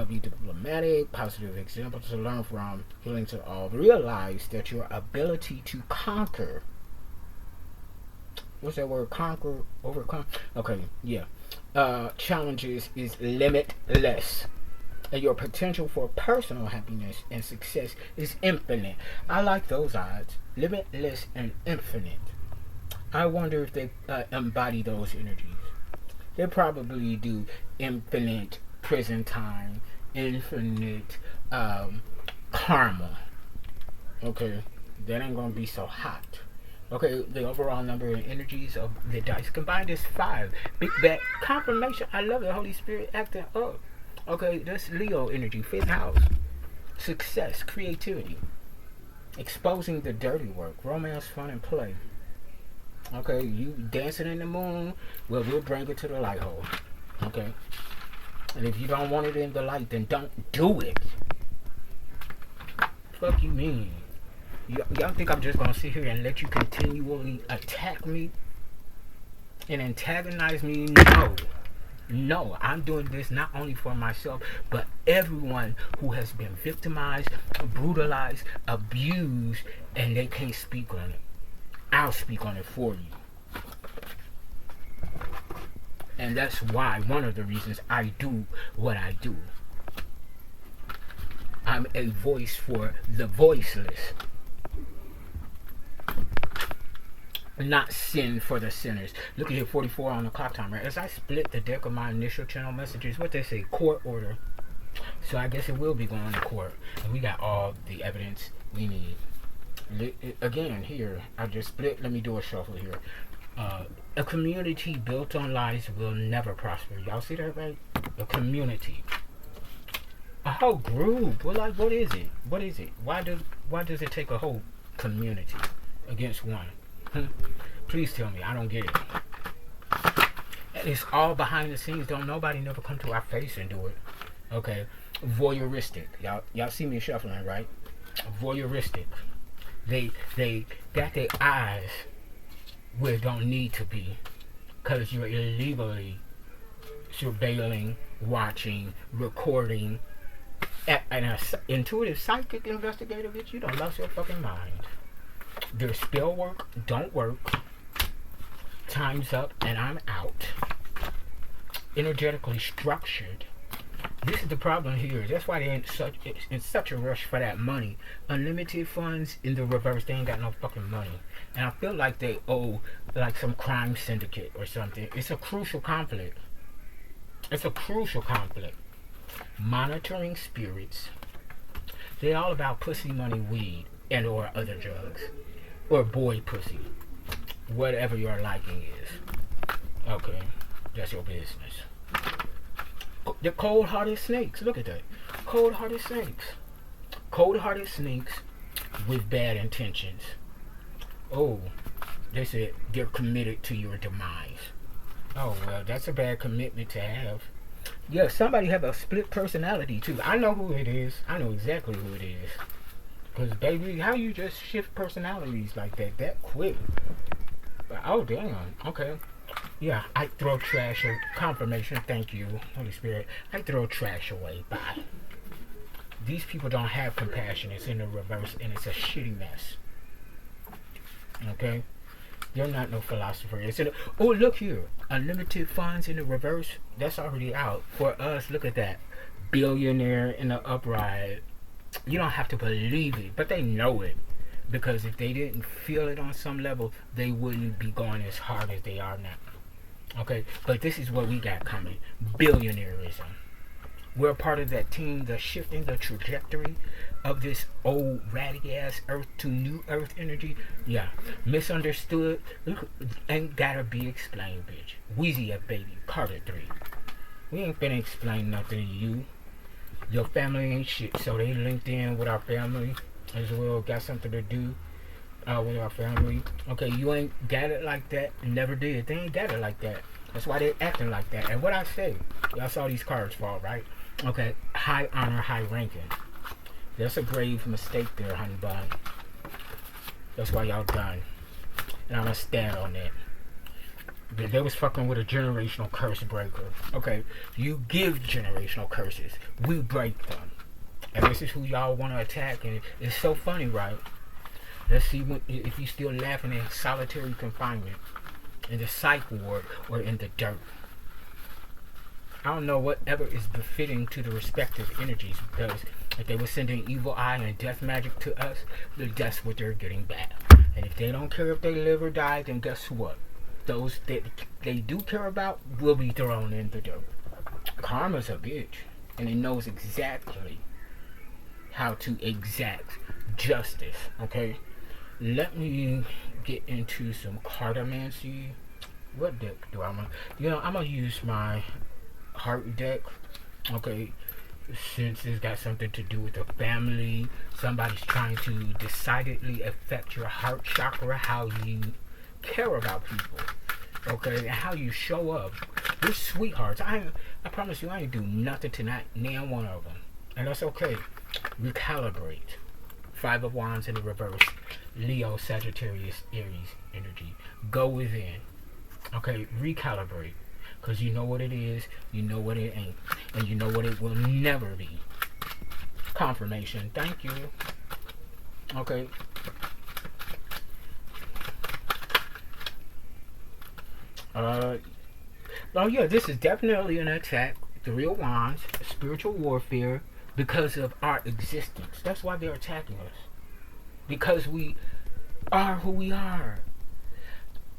Be diplomatic, positive examples to learn from, healing to all. Realize that your ability to conquer, what's that word? Conquer, overcome? Okay, yeah. Challenges is limitless. And your potential for personal happiness and success is infinite. I like those odds. Limitless and infinite. I wonder if they embody those energies. They probably do. Infinite prison time, infinite karma. Okay, that ain't gonna be so hot. Okay, the overall number of energies of the dice combined is 5. Big bet confirmation. I love it. Holy Spirit acting up. Okay, that's Leo energy, 5th house. Success, creativity, exposing the dirty work, romance, fun, and play. Okay, you dancing in the moon, well, we'll bring it to the light hole. Okay, and if you don't want it in the light, then don't do it. Fuck you mean? Y'all think I'm just gonna sit here and let you continually attack me and antagonize me? No, I'm doing this not only for myself, but everyone who has been victimized, brutalized, abused, and they can't speak on it. I'll speak on it for you. And that's why, one of the reasons I do what I do. I'm a voice for the voiceless, not sin for the sinners. Look at here, 44 on the clock timer. As I split the deck of my initial channel messages, what they say, court order. So I guess it will be going to court. And we got all the evidence we need. Again, here, I just split. Let me do a shuffle here. A community built on lies will never prosper. Y'all see that, right? A community. A whole group. Well, like, what is it? What is it? Why does it take a whole community against one? Please tell me. I don't get it. It's all behind the scenes. Don't nobody never come to our face and do it. Okay. Voyeuristic. Y'all see me shuffling, right? Voyeuristic. They got their eyes where it don't need to be, because you're illegally surveilling, watching, recording. And an intuitive psychic investigator, bitch, you don't lost your fucking mind. Their spell work don't work. Time's up and I'm out. Energetically structured. This is the problem here. That's why they in such a rush for that money. Unlimited funds in the reverse. They ain't got no fucking money. And I feel like they owe like some crime syndicate or something. It's a crucial conflict. It's a crucial conflict. Monitoring spirits. They're all about pussy, money, weed, and or other drugs. Or boy pussy. Whatever your liking is. Okay. That's your business. The cold-hearted snakes. Look at that. Cold-hearted snakes. Cold-hearted snakes with bad intentions. Oh, they said they're committed to your demise. Oh, well, that's a bad commitment to have. Yeah, somebody have a split personality, too. I know who it is. I know exactly who it is. Because, baby, how you just shift personalities like that quick? Oh, damn. Okay. Yeah, I throw trash away. Confirmation, thank you, Holy Spirit. I throw trash away. Bye. These people don't have compassion. It's in the reverse, and it's a shitty mess. Okay? You're not no philosopher. It's in oh, look here. Unlimited funds in the reverse. That's already out. For us, look at that. Billionaire in the upright. You don't have to believe it, but they know it. Because if they didn't feel it on some level, they wouldn't be going as hard as they are now. Okay, but this is what we got coming. Billionaireism. We're a part of that team that's shifting the trajectory of this old ratty ass earth to new earth energy. Yeah, misunderstood. Ain't gotta be explained, bitch. Wheezy up, baby. Carter 3. We ain't finna explain nothing to you. Your family ain't shit, so they linked in with our family as well. Got something to do with our family. Okay, you ain't got it like that. Never did. They ain't got it like that. That's why they acting like that. And what I say, y'all saw these cards fall, right? Okay, high honor, high ranking. That's a grave mistake there, honey bun. That's why y'all done. And I'm gonna stand on that. They was fucking with a generational curse breaker. Okay, you give generational curses. We break them. And this is who y'all want to attack. And it's so funny, right? Let's see if you still laughing in solitary confinement, in the psych ward, or in the dirt. I don't know whatever is befitting to the respective energies, because if they were sending evil eye and death magic to us, then that's what they're getting back. And if they don't care if they live or die, then guess what? Those that they do care about will be thrown in the dirt. Karma's a bitch, and it knows exactly how to exact justice. Okay, let me get into some cartomancy. What deck do I want? You know, I'm gonna use my heart deck. Okay, since it's got something to do with the family, somebody's trying to decidedly affect your heart chakra, how you care about people, okay, and how you show up. We're sweethearts. I promise you, I ain't do nothing tonight, neither one of them, and that's okay. Recalibrate. 5 of Wands in the reverse. Leo, Sagittarius, Aries energy. Go within. Okay, recalibrate. Because you know what it is, you know what it ain't, and you know what it will never be. Confirmation. Thank you. Okay. Oh yeah, this is definitely an attack. 3 of Wands, spiritual warfare, because of our existence. That's why they're attacking us. Because we are who we are.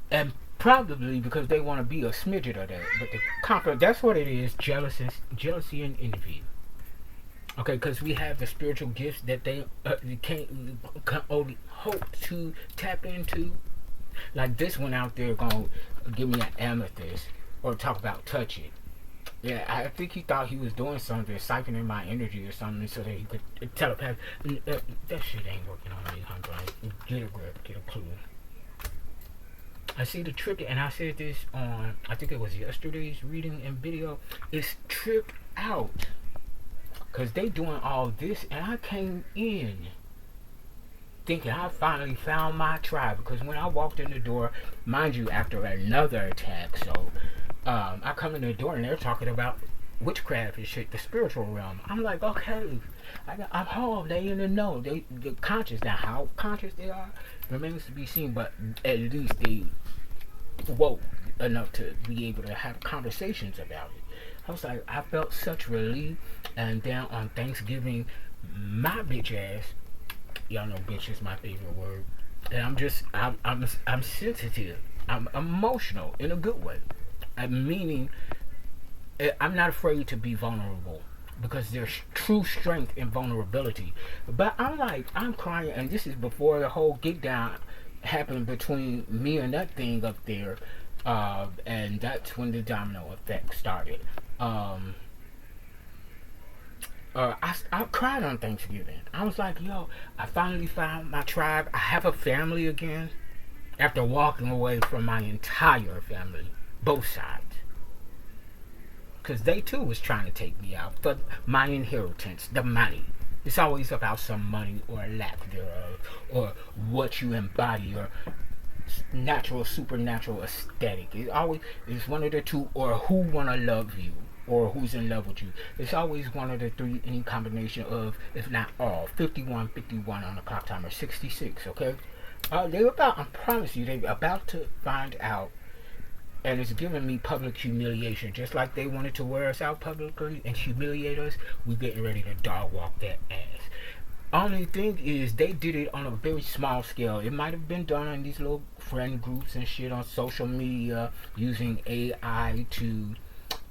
And probably because they want to be a smidget of that. But the conquer, that's what it is, jealousy and envy. Okay, because we have the spiritual gifts that they can only hope to tap into. Like this one out there going to give me an amethyst or talk about touch it. Yeah, I think he thought he was doing something, siphoning my energy or something so that he could telepath. That shit ain't working on me, homie. Get a grip, get a clue. I see the trick, and I said this on, I think it was yesterday's reading and video. It's tripped out. Because they doing all this, and I came in thinking I finally found my tribe. Because when I walked in the door, mind you, after another attack, so I come in the door and they're talking about witchcraft and shit, the spiritual realm. I'm like, okay, I'm home. They in the know. They're conscious. Now, how conscious they are remains to be seen, but at least they woke enough to be able to have conversations about it. I was like, I felt such relief. And then on Thanksgiving, my bitch ass, y'all know bitch is my favorite word, and I'm sensitive. I'm emotional in a good way. Meaning, I'm not afraid to be vulnerable because there's true strength in vulnerability. But I'm like, I'm crying, and this is before the whole get down happened between me and that thing up there, and that's when the domino effect started. I cried on Thanksgiving. I was like, yo, I finally found my tribe. I have a family again after walking away from my entire family. Both sides. Because they too was trying to take me out for my inheritance, the money. It's always about some money or lack thereof, or what you embody, or natural, supernatural aesthetic. It always is one of the two, or who wanna love you, or who's in love with you. It's always one of the three, any combination of, if not all. 51 on the clock timer, 66, okay? They're about, I promise you, they're about to find out. And it's giving me public humiliation. Just like they wanted to wear us out publicly and humiliate us, we're getting ready to dog walk that ass. Only thing is, they did it on a very small scale. It might have been done in these little friend groups and shit on social media, using AI to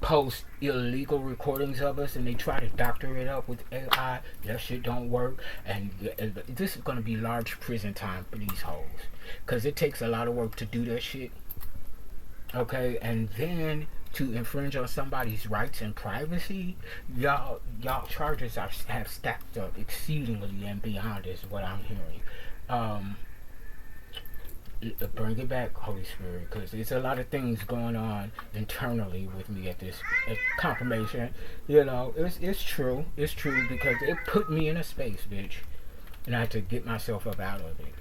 post illegal recordings of us, and they try to doctor it up with AI. That shit don't work, and this is going to be large prison time for these hoes, because it takes a lot of work to do that shit. Okay, and then to infringe on somebody's rights and privacy, y'all charges have stacked up exceedingly and beyond, is what I'm hearing. Bring it back, Holy Spirit, because there's a lot of things going on internally with me at confirmation. You know, it's true, because it put me in a space, bitch, and I had to get myself up out of it.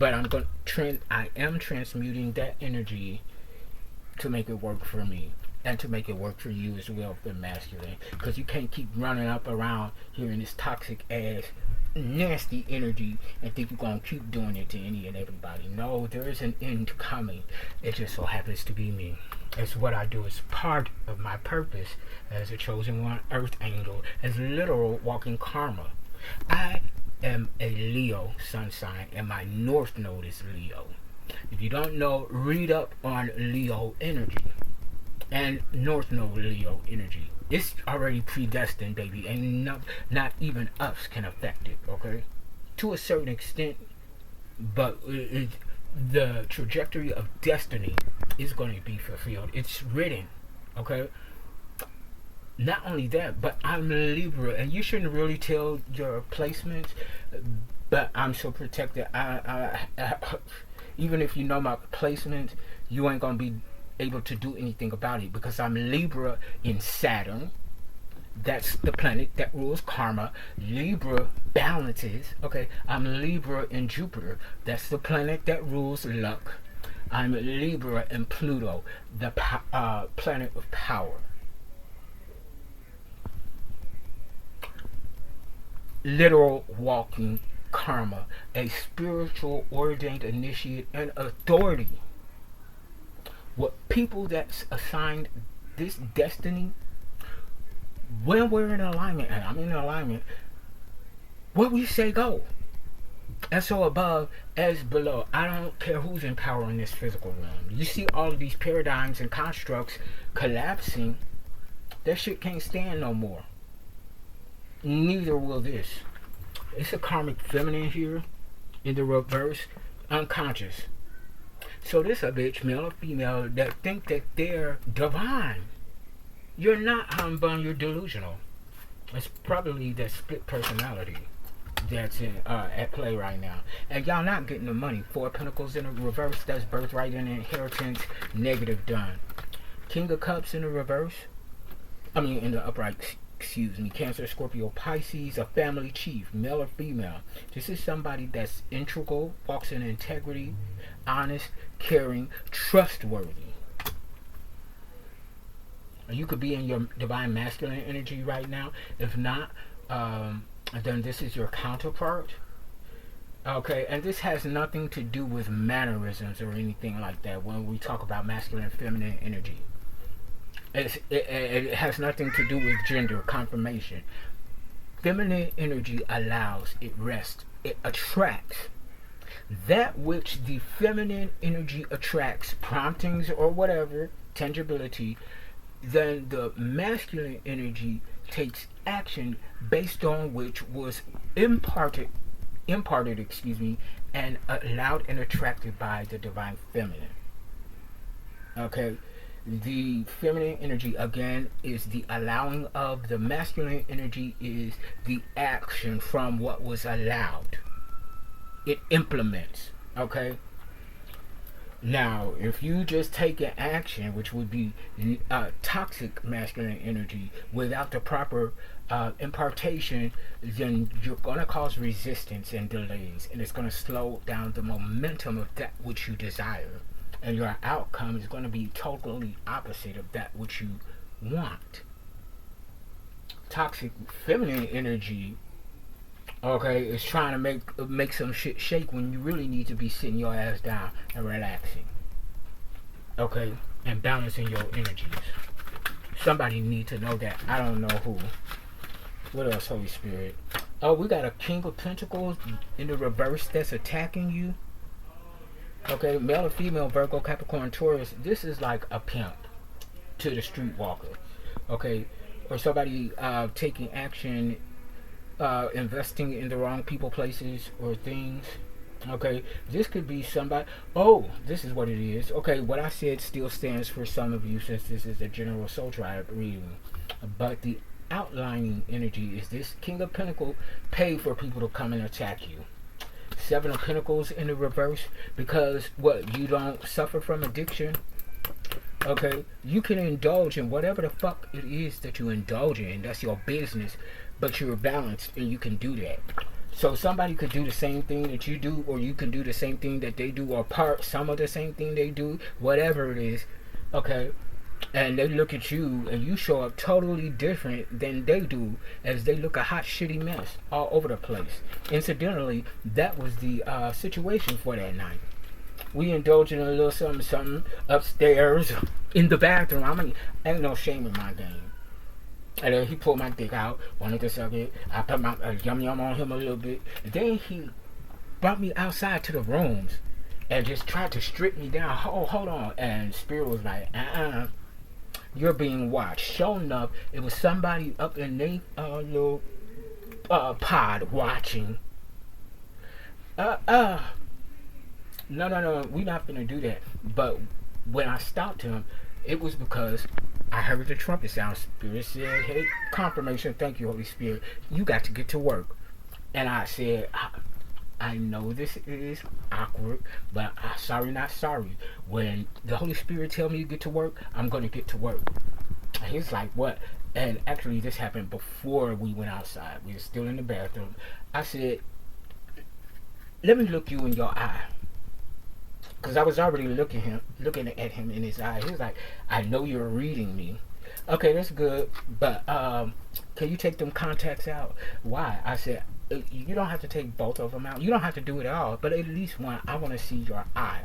But I am transmuting that energy to make it work for me, and to make it work for you as well, for masculine, because you can't keep running up around here in this toxic ass nasty energy and think you're gonna keep doing it to any and everybody. No, there is an end coming. It just so happens to be me. It's what I do. It's part of my purpose as a chosen one, earth angel, as literal walking karma. I am a Leo sun sign, and my north node is Leo. If you don't know, read up on Leo energy and North Node Leo energy. It's already predestined, baby, and not even us can affect it, okay? To a certain extent, but the trajectory of destiny is going to be fulfilled. It's written, okay? Not only that, but I'm Libra, and you shouldn't really tell your placements, but I'm so protected. I even if you know my placement, you ain't gonna be able to do anything about it, because I'm Libra in Saturn. That's the planet that rules karma. Libra balances. Okay, I'm Libra in Jupiter. That's the planet that rules luck. I'm Libra in Pluto, the planet of power. Literal walking karma, a spiritual ordained initiate and authority. What people that's assigned this destiny when we're in alignment, and I'm in alignment, what we say go. And so above as below. I don't care who's in power in this physical realm. You see all of these paradigms and constructs collapsing. That shit can't stand no more. Neither will this. It's a karmic feminine here in the reverse, unconscious. So this a bitch, male or female, that think that they're divine. You're not humbug, you're delusional. It's probably that split personality that's at play right now. And y'all not getting the money. Four Pentacles in the reverse, that's birthright and inheritance, negative done. King of Cups in the reverse, I mean in the upright, excuse me. Cancer, Scorpio, Pisces, a family chief, male or female. This is somebody that's integral, walks in integrity, honest, caring, trustworthy. You could be in your divine masculine energy right now. If not, then this is your counterpart. Okay, and this has nothing to do with mannerisms or anything like that when we talk about masculine and feminine energy. It has nothing to do with gender confirmation. Feminine energy allows, it rests, it attracts. That which the feminine energy attracts, promptings or whatever, tangibility, then the masculine energy takes action based on which was imparted, and allowed and attracted by the divine feminine. Okay, the feminine energy again is the allowing of, the masculine energy is the action from what was allowed. It implements. Okay. Now, if you just take an action, which would be toxic masculine energy, without the proper impartation, then you're going to cause resistance and delays, and it's going to slow down the momentum of that which you desire, and your outcome is going to be totally opposite of that which you want. Toxic feminine energy, okay, is trying to make some shit shake when you really need to be sitting your ass down and relaxing. Okay, and balancing your energies. Somebody need to know that. I don't know who. What else, Holy Spirit? Oh, we got a King of Pentacles in the reverse that's attacking you. Okay, male or female, Virgo, Capricorn, Taurus. This is like a pimp to the streetwalker. Okay, or somebody taking action, investing in the wrong people, places, or things. Okay, this could be somebody. Oh, this is what it is. Okay, what I said still stands for some of you, since this is a general soul tribe reading. But the outlining energy is this King of Pentacles pay for people to come and attack you. Seven of Pentacles in the reverse, because what, you don't suffer from addiction. Okay, you can indulge in whatever the fuck it is that you indulge in. That's your business, but you're balanced and you can do that. So somebody could do the same thing that you do, or you can do the same thing that they do, or part some of the same thing they do, whatever it is. Okay, and they look at you and you show up totally different than they do, as they look a hot shitty mess all over the place. Incidentally, that was the situation for that night. We indulged in a little something upstairs in the bathroom. I mean, ain't no shame in my game. And then he pulled my dick out, wanted to suck it. I put my yum yum on him a little bit. And then he brought me outside to the rooms and just tried to strip me down. Hold on. And Spirit was like, you're being watched. Sure enough, it was somebody up in their little pod watching. No, we're not gonna do that. But when I stopped him, it was because I heard the trumpet sound. Spirit said, hey, confirmation, thank you, Holy Spirit. You got to get to work. And I said, I know this is awkward, but sorry, not sorry. When the Holy Spirit tell me to get to work, I'm going to get to work. He's like, what? And actually, this happened before we went outside. We were still in the bathroom. I said, let me look you in your eye. Because I was already looking at him in his eye. He was like, I know you're reading me. Okay, that's good. But can you take them contacts out? Why? I said, you don't have to take both of them out. You don't have to do it all. But at least one, I want to see your eye.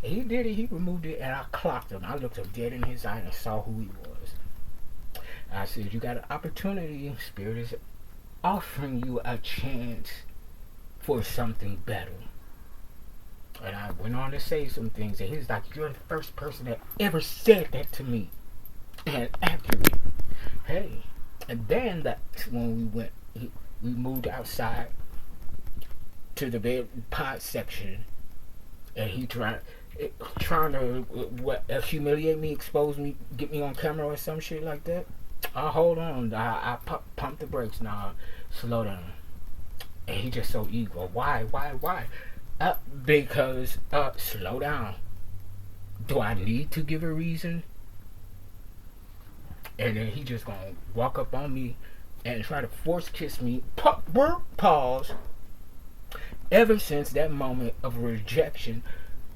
He did it. He removed it, and I clocked him. I looked him dead in his eye and saw who he was. I said, you got an opportunity. Spirit is offering you a chance for something better. And I went on to say some things, and he's like, you're the first person that ever said that to me. And accurate. Hey. And then that's when we moved outside to the bed pod section, and he trying to humiliate me, expose me, get me on camera or some shit like that. Hold on, I pump the brakes. Nah, slow down. And he just so ego. Why? Because slow down. Do I need to give a reason? And then he just gonna walk up on me and try to force kiss me. Pause. Ever since that moment of rejection,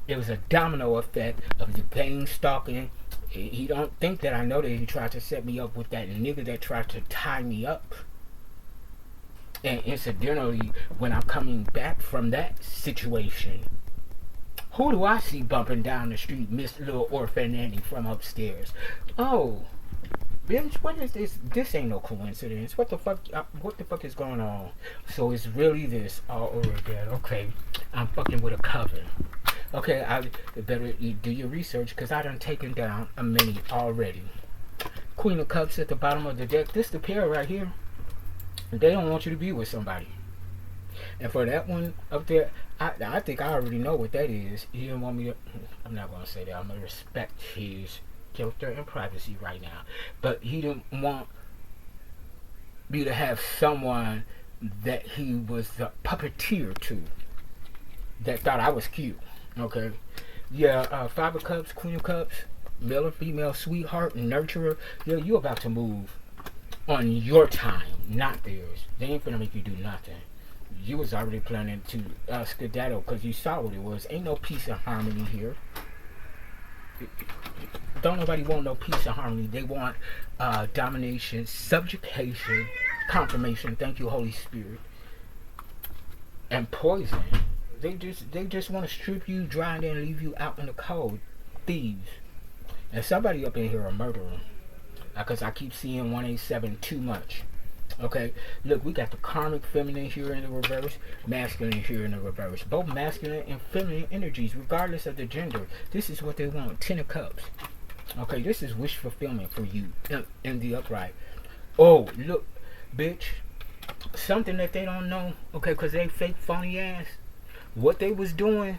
it was a domino effect of the gang stalking. He don't think that I know that he tried to set me up with that nigga that tried to tie me up. And incidentally, when I'm coming back from that situation, who do I see bumping down the street? Miss Little Orphan Annie from upstairs. Oh, bitch, what is this? This ain't no coincidence. What the fuck is going on? So it's really this all over again. Okay, I'm fucking with a coven. Okay, I better do your research, because I done taken down a many already. Queen of Cups at the bottom of the deck. This the pair right here. They don't want you to be with somebody. And for that one up there, I think I already know what that is. He didn't want me to. I'm not going to say that. I'm going to respect his character and privacy right now. But he didn't want me to have someone that he was the puppeteer to, that thought I was cute. Okay. Yeah, Five of Cups, Queen of Cups, male and female sweetheart and nurturer. Yeah, you about to move on your time, not theirs. They ain't finna make you do nothing. You was already planning to skedaddle because you saw what it was. Ain't no peace and harmony here. Don't nobody want no peace and harmony. They want domination, subjugation, confirmation. Thank you, Holy Spirit. And poison. They just want to strip you dry and then leave you out in the cold. Thieves. And somebody up in here a murderer. Because I keep seeing 187 too much. Okay, look, we got the karmic feminine here in the reverse, masculine here in the reverse. Both masculine and feminine energies, regardless of the gender. This is what they want. 10 of Cups. Okay, this is wish fulfillment for you in the upright. Oh, look, bitch. Something that they don't know. Okay, because they fake phony ass. What they was doing,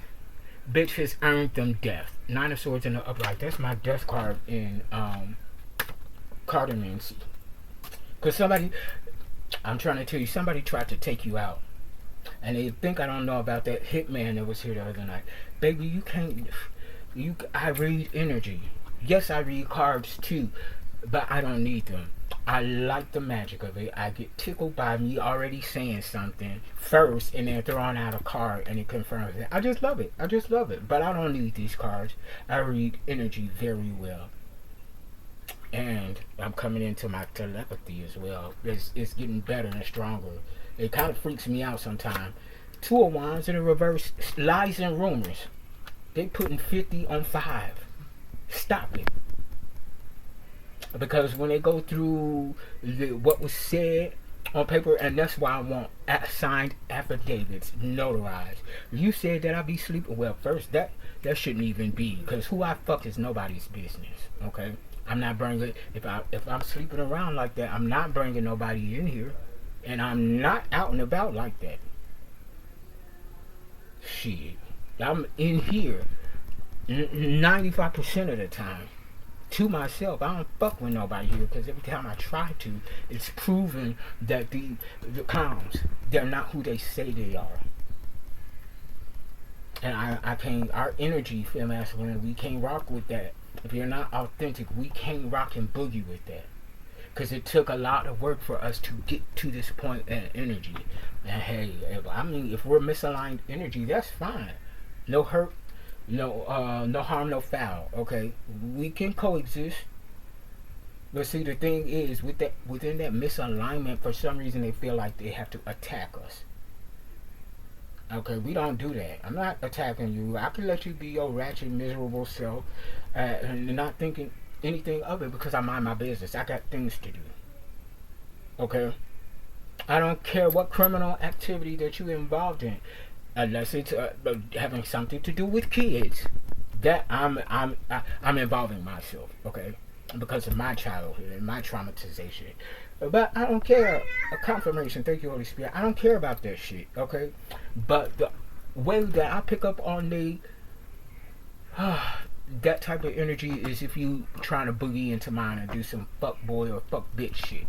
bitch, has earned them death. 9 of Swords in the upright. That's my death card in Cardamancy. Because somebody, I'm trying to tell you, somebody tried to take you out. And they think I don't know about that hitman that was here the other night. Baby, you can't, I read energy. Yes, I read cards too, but I don't need them. I like the magic of it. I get tickled by me already saying something first and then throwing out a card and it confirms it. I just love it. But I don't need these cards. I read energy very well. And I'm coming into my telepathy as well. It's getting better and stronger. It kind of freaks me out sometimes. 2 of Wands in the reverse. Lies and rumors. They putting 50 on 5. Stop it. Because when they go through what was said on paper, and that's why I want signed affidavits, notarized. You said that I be sleeping. Well, first, that shouldn't even be. Because who I fuck is nobody's business. Okay? I'm not bringing, if I'm sleeping around like that, I'm not bringing nobody in here. And I'm not out and about like that. Shit. I'm in here 95% of the time. To myself. I don't fuck with nobody here because every time I try to, it's proven that the clowns, they're not who they say they are. And I can't, our energy, feel masculine, we can't rock with that. If you're not authentic, we can't rock and boogie with that. Because it took a lot of work for us to get to this point in energy. And hey, if we're misaligned energy, that's fine. No hurt, no harm, no foul. Okay, we can coexist. But see, the thing is, within that misalignment, for some reason they feel like they have to attack us. Okay, we don't do that. I'm not attacking you. I can let you be your ratchet, miserable self, and not thinking anything of it because I mind my business. I got things to do. Okay? I don't care what criminal activity that you're involved in, unless it's having something to do with kids. That I'm involving myself, okay, because of my childhood and my traumatization. But I don't care. A confirmation. Thank you, Holy Spirit. I don't care about that shit, okay. But the way that I pick up on that type of energy is if you trying to boogie into mine and do some fuck boy or fuck bitch shit,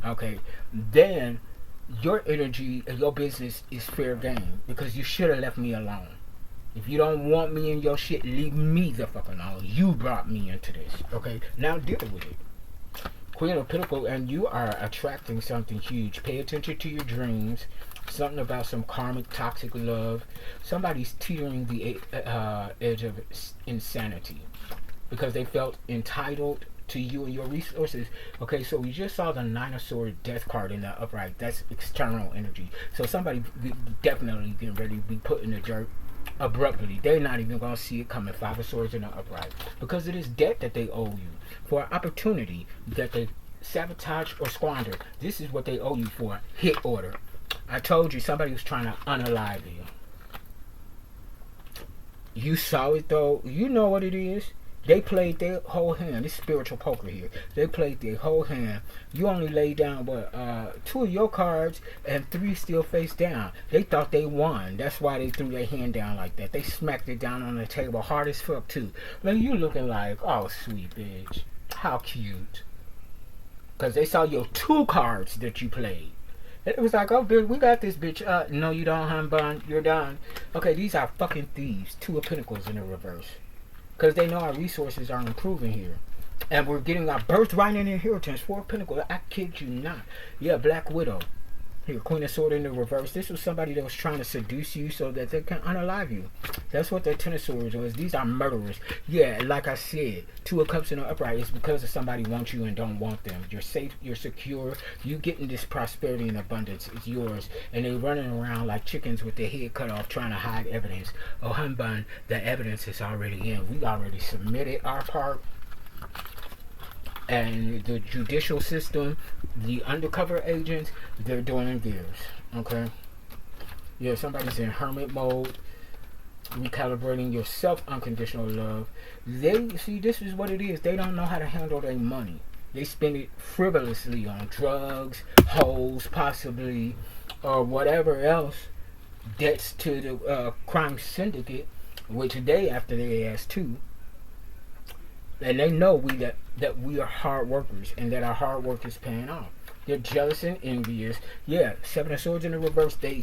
okay. Then your energy and your business is fair game because you should have left me alone. If you don't want me in your shit, leave me the fuck alone. You brought me into this, okay? Now deal with it. Queen of Pentacles, and you are attracting something huge. Pay attention to your dreams. Something about some karmic, toxic love. Somebody's teetering the edge of insanity because they felt entitled to you and your resources. Okay, so we just saw the Nine of Swords death card in the upright. That's external energy. So somebody definitely getting ready to be put in the dirt abruptly. They're not even going to see it coming. Five of Swords in the upright. Because it is debt that they owe you. For an opportunity that they sabotage or squander. This is what they owe you for. Hit order. I told you somebody was trying to unalive you. You saw it though. You know what it is. They played their whole hand. This spiritual poker here. They played their whole hand. You only laid down two of your cards and three still face down. They thought they won. That's why they threw their hand down like that. They smacked it down on the table hard as fuck too. Man, you looking like, oh sweet bitch. How cute. Because they saw your two cards that you played. It was like, oh, bitch, we got this, bitch. No, you don't, hun bun. You're done. Okay, these are fucking thieves. Two of Pentacles in the reverse. Because they know our resources are improving here. And we're getting our birthright and inheritance. Four of Pentacles. I kid you not. Yeah, Black Widow. Here, Queen of Swords in the reverse. This was somebody that was trying to seduce you so that they can unalive you. That's what the Ten of Swords was. These are murderers. Yeah, like I said, Two of Cups in the upright is because of somebody wants you and don't want them. You're safe, you're secure, you getting this prosperity and abundance. It's yours. And they running around like chickens with their head cut off trying to hide evidence. Oh, humbug, the evidence is already in. We already submitted our part. And the judicial system, the undercover agents, they're doing theirs. Okay? Yeah, somebody's in hermit mode, recalibrating your self-unconditional love. They see, this is what it is. They don't know how to handle their money. They spend it frivolously on drugs, hoes, possibly, or whatever else. Debts to the crime syndicate, which they after their ass too. And they know that we are hard workers and that our hard work is paying off. They're jealous and envious. Yeah, Seven of Swords in the reverse. They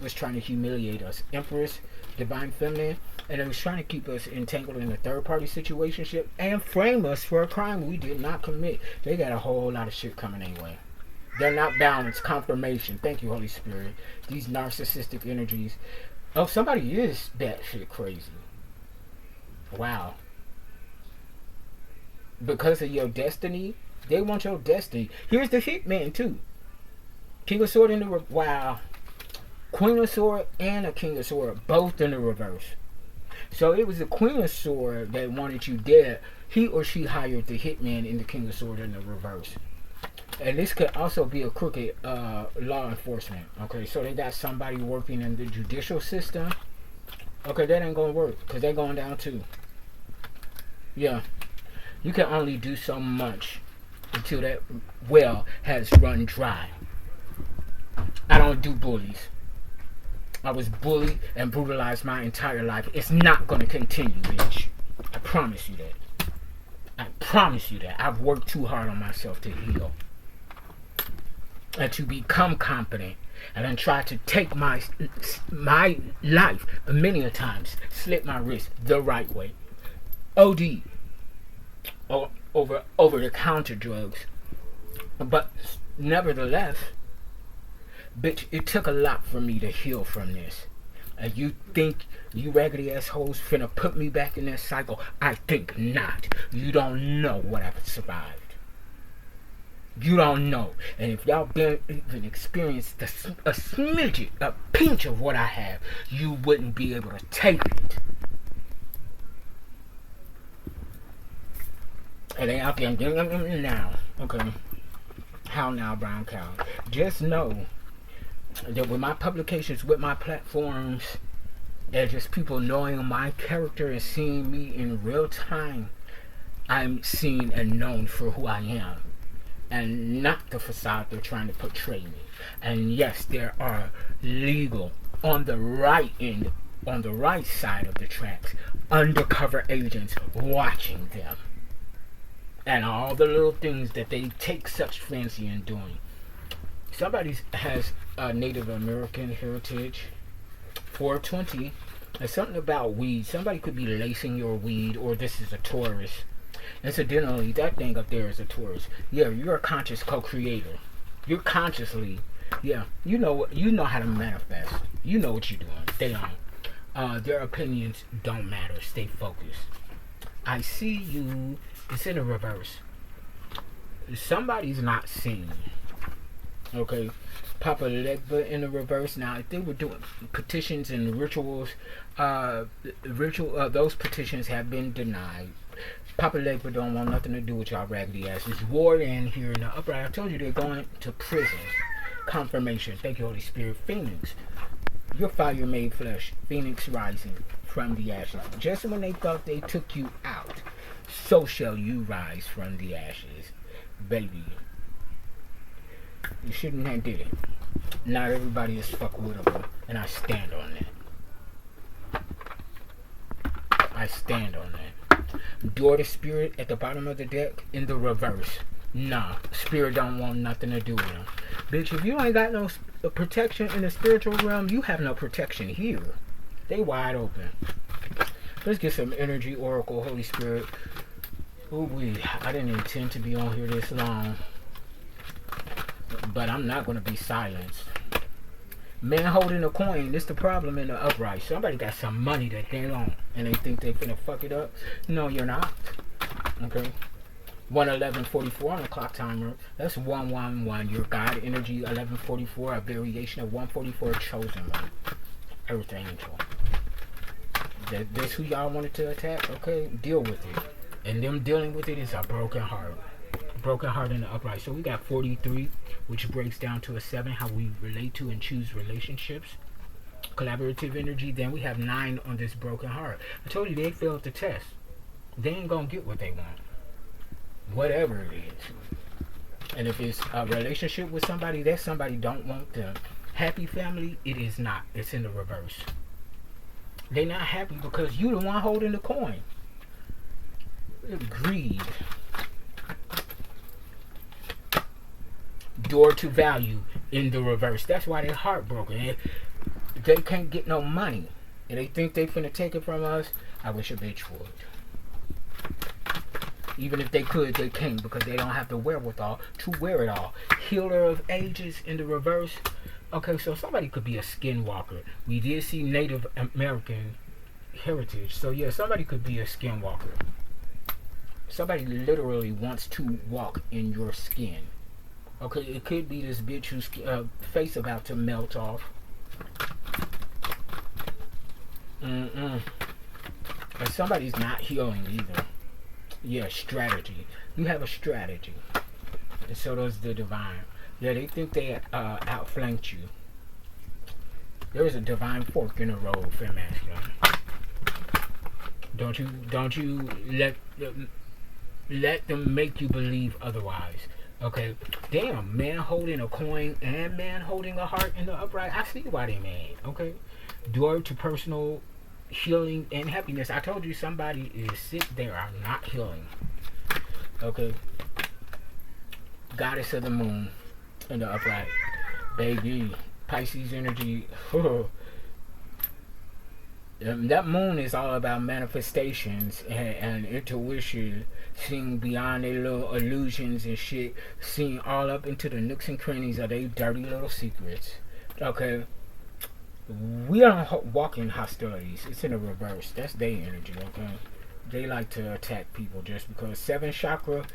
was trying to humiliate us. Empress, Divine Feminine, and they was trying to keep us entangled in a third-party situationship and frame us for a crime we did not commit. They got a whole lot of shit coming anyway. They're not balanced. Confirmation. Thank you, Holy Spirit. These narcissistic energies. Oh, somebody is batshit crazy. Wow. Because of your destiny, they want your destiny. Here's the hitman too. King of Sword in the wow. Queen of Sword and a King of Sword, both in the reverse. So it was the Queen of Sword that wanted you dead. He or she hired the hitman in the King of Sword in the reverse. And this could also be a crooked law enforcement. Okay, so they got somebody working in the judicial system. Okay, that ain't gonna work because they're going down too. Yeah. You can only do so much until that well has run dry. I don't do bullies. I was bullied and brutalized my entire life. It's not going to continue, bitch. I promise you that. I promise you that. I've worked too hard on myself to heal. And to become competent. And then try to take my life many a times. Slit my wrist the right way. OD. Over the counter drugs, but nevertheless, bitch, it took a lot for me to heal from this. And you think you raggedy assholes finna put me back in that cycle? I think not. You don't know what I've survived. You don't know. And if y'all even experienced a smidget, a pinch of what I have, you wouldn't be able to take it. And they out there now. Okay. How now, brown cow? Just know that with my publications, with my platforms, and just people knowing my character and seeing me in real time, I'm seen and known for who I am, and not the facade they're trying to portray me. And yes, there are legal on the right end, on the right side of the tracks, undercover agents watching them, and all the little things that they take such fancy in doing. Somebody has a Native American heritage. 420. There's something about weed. Somebody could be lacing your weed, or this is a Taurus. Incidentally, that thing up there is a Taurus. Yeah, you're a conscious co-creator. You're consciously, yeah, you know how to manifest. You know what you're doing. They don't. Their opinions don't matter. Stay focused. I see you. It's in the reverse. Somebody's not seen. Okay, Papa Legba in the reverse. Now, if they were doing petitions and rituals, those petitions have been denied. Papa Legba don't want nothing to do with y'all raggedy asses. War in here in the upright. I told you they're going to prison. Confirmation. Thank you, Holy Spirit. Phoenix, your fire made flesh. Phoenix rising from the ashes. Just when they thought they took you out, so shall you rise from the ashes, baby. You shouldn't have did it. Not everybody is fucking with them, and I stand on that. I stand on that. Door to spirit at the bottom of the deck in the reverse. Nah, spirit don't want nothing to do with them. Bitch, if you ain't got no protection in the spiritual realm, you have no protection here. They wide open. Let's get some energy, Oracle, Holy Spirit. Ooh wee, I didn't intend to be on here this long, but I'm not going to be silenced. Man holding a coin, this the problem in the upright. Somebody got some money that they don't, and they think they finna fuck it up. No, you're not. Okay. 11144 on the clock timer. That's 111. Your God energy 1144, a variation of 144, chosen one. Earth angel. That's who y'all wanted to attack. Okay, deal with it. And them dealing with it is a broken heart. Broken heart in the upright. So we got 43, which breaks down to a 7, how we relate to and choose relationships. Collaborative energy. Then we have 9 on this broken heart. I told you they failed the test. They ain't gonna get what they want. Whatever it is. And if it's a relationship with somebody, that somebody don't want them. Happy family, it is not. It's in the reverse. They not happy because you the one holding the coin. Greed. Door to value in the reverse. That's why they're heartbroken. They can't get no money, and they think they finna take it from us. I wish a bitch would. Even if they could, they can't, because they don't have the wherewithal to wear it all. Healer of ages in the reverse. Okay, so somebody could be a skinwalker. We did see Native American heritage, so yeah, somebody could be a skinwalker. Somebody literally wants to walk in your skin. Okay, it could be this bitch whose face about to melt off. But somebody's not healing either. Yeah, strategy. You have a strategy. And so does the divine. Yeah, they think they outflanked you. There's a divine fork in the road for masculine. Don't you let them make you believe otherwise. Okay, damn, man holding a coin and man holding a heart in the upright. I see why they mad. Okay, door to personal healing and happiness. I told you somebody is sick. They are not healing. Okay, goddess of the moon in the upright, baby. Pisces energy. That moon is all about manifestations and intuition, seeing beyond their little illusions and shit, seeing all up into the nooks and crannies of their dirty little secrets. Okay, we don't walk in hostilities. It's in the reverse. That's their energy. Okay, they like to attack people just because. 7 chakra,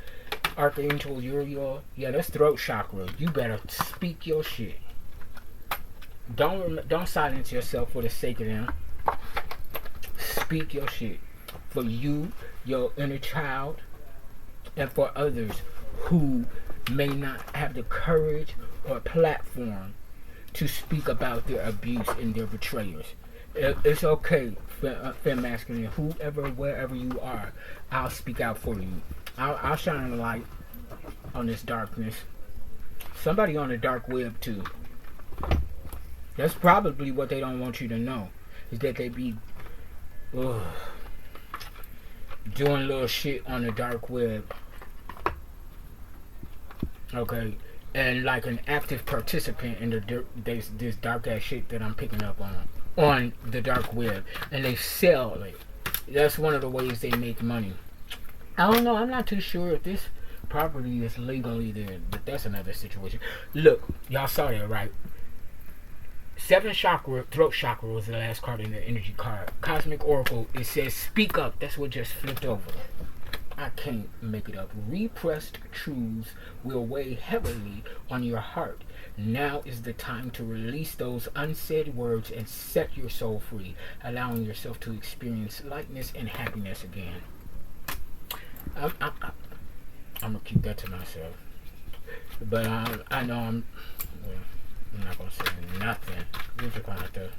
Archangel Uriel. Yeah, that's throat chakra. You better speak your shit. Don't silence yourself for the sake of them. Speak your shit. For you, your inner child, and for others who may not have the courage or platform to speak about their abuse and their betrayers. It's okay, femme masculine, whoever, wherever you are, I'll speak out for you. I'll shine a light on this darkness. Somebody on the dark web too. That's probably what they don't want you to know, is that they be doing little shit on the dark web. Okay, and like an active participant in this dark ass shit that I'm picking up on the dark web, and they sell it. That's one of the ways they make money. I don't know. I'm not too sure if this property is legal either, but that's another situation. Look, y'all saw that, right? 7 chakra, throat chakra was the last card in the energy card. Cosmic Oracle, it says speak up. That's what just flipped over. I can't make it up. Repressed truths will weigh heavily on your heart. Now is the time to release those unsaid words and set your soul free, allowing yourself to experience lightness and happiness again. I'm gonna keep that to myself. But I know I'm not gonna say nothing. We're just gonna have to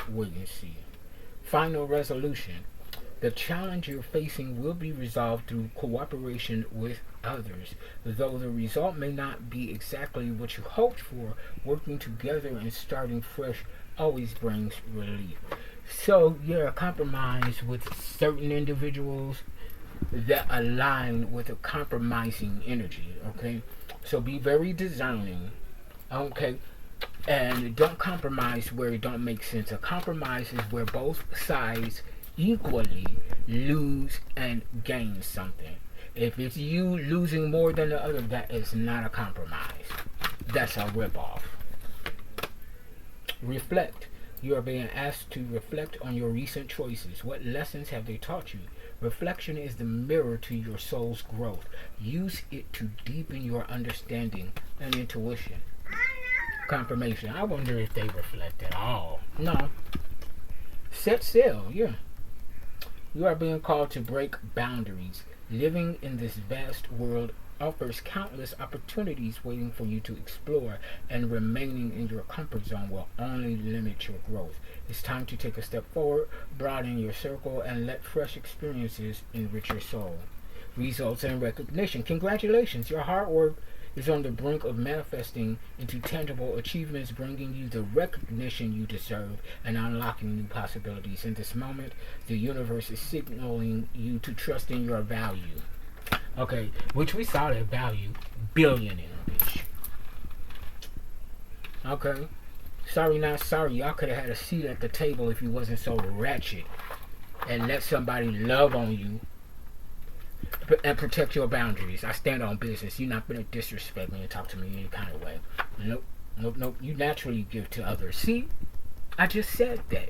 wait and see. Final resolution. The challenge you're facing will be resolved through cooperation with others. Though the result may not be exactly what you hoped for, working together and starting fresh always brings relief. So, yeah, compromise with certain individuals that align with a compromising energy, okay? So be very discerning, okay? And don't compromise where it don't make sense. A compromise is where both sides equally lose and gain something. If it's you losing more than the other, that is not a compromise. That's a ripoff. Reflect. You are being asked to reflect on your recent choices. What lessons have they taught you? Reflection is the mirror to your soul's growth. Use it to deepen your understanding and intuition. Confirmation. I wonder if they reflect at all. No. Set sail, yeah. You are being called to break boundaries. Living in this vast world offers countless opportunities waiting for you to explore, and remaining in your comfort zone will only limit your growth. It's time to take a step forward, broaden your circle, and let fresh experiences enrich your soul. Results and recognition. Congratulations, your hard work is on the brink of manifesting into tangible achievements, bringing you the recognition you deserve and unlocking new possibilities. In this moment, the universe is signaling you to trust in your value. Okay, which we saw that value, billionaire, bitch. Okay, sorry not sorry. Y'all could have had a seat at the table if you wasn't so ratchet and let somebody love on you and protect your boundaries. I stand on business. You're not gonna disrespect me and talk to me any kind of way. Nope, nope, nope. You naturally give to others. See, I just said that.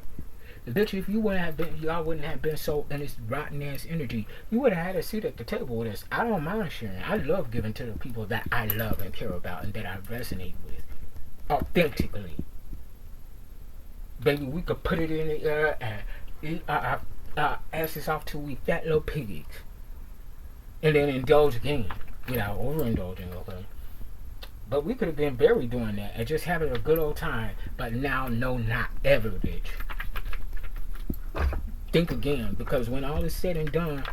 Bitch, if you wouldn't have been, y'all wouldn't have been so in this rotten ass energy, you would have had a seat at the table with us. I don't mind sharing. I love giving to the people that I love and care about and that I resonate with authentically. Baby, we could put it in the air and eat our asses off till we fat little piggies. And then indulge again without overindulging, okay? But we could have been buried doing that and just having a good old time. But now, no, not ever, bitch. Think again, because when all is said and done,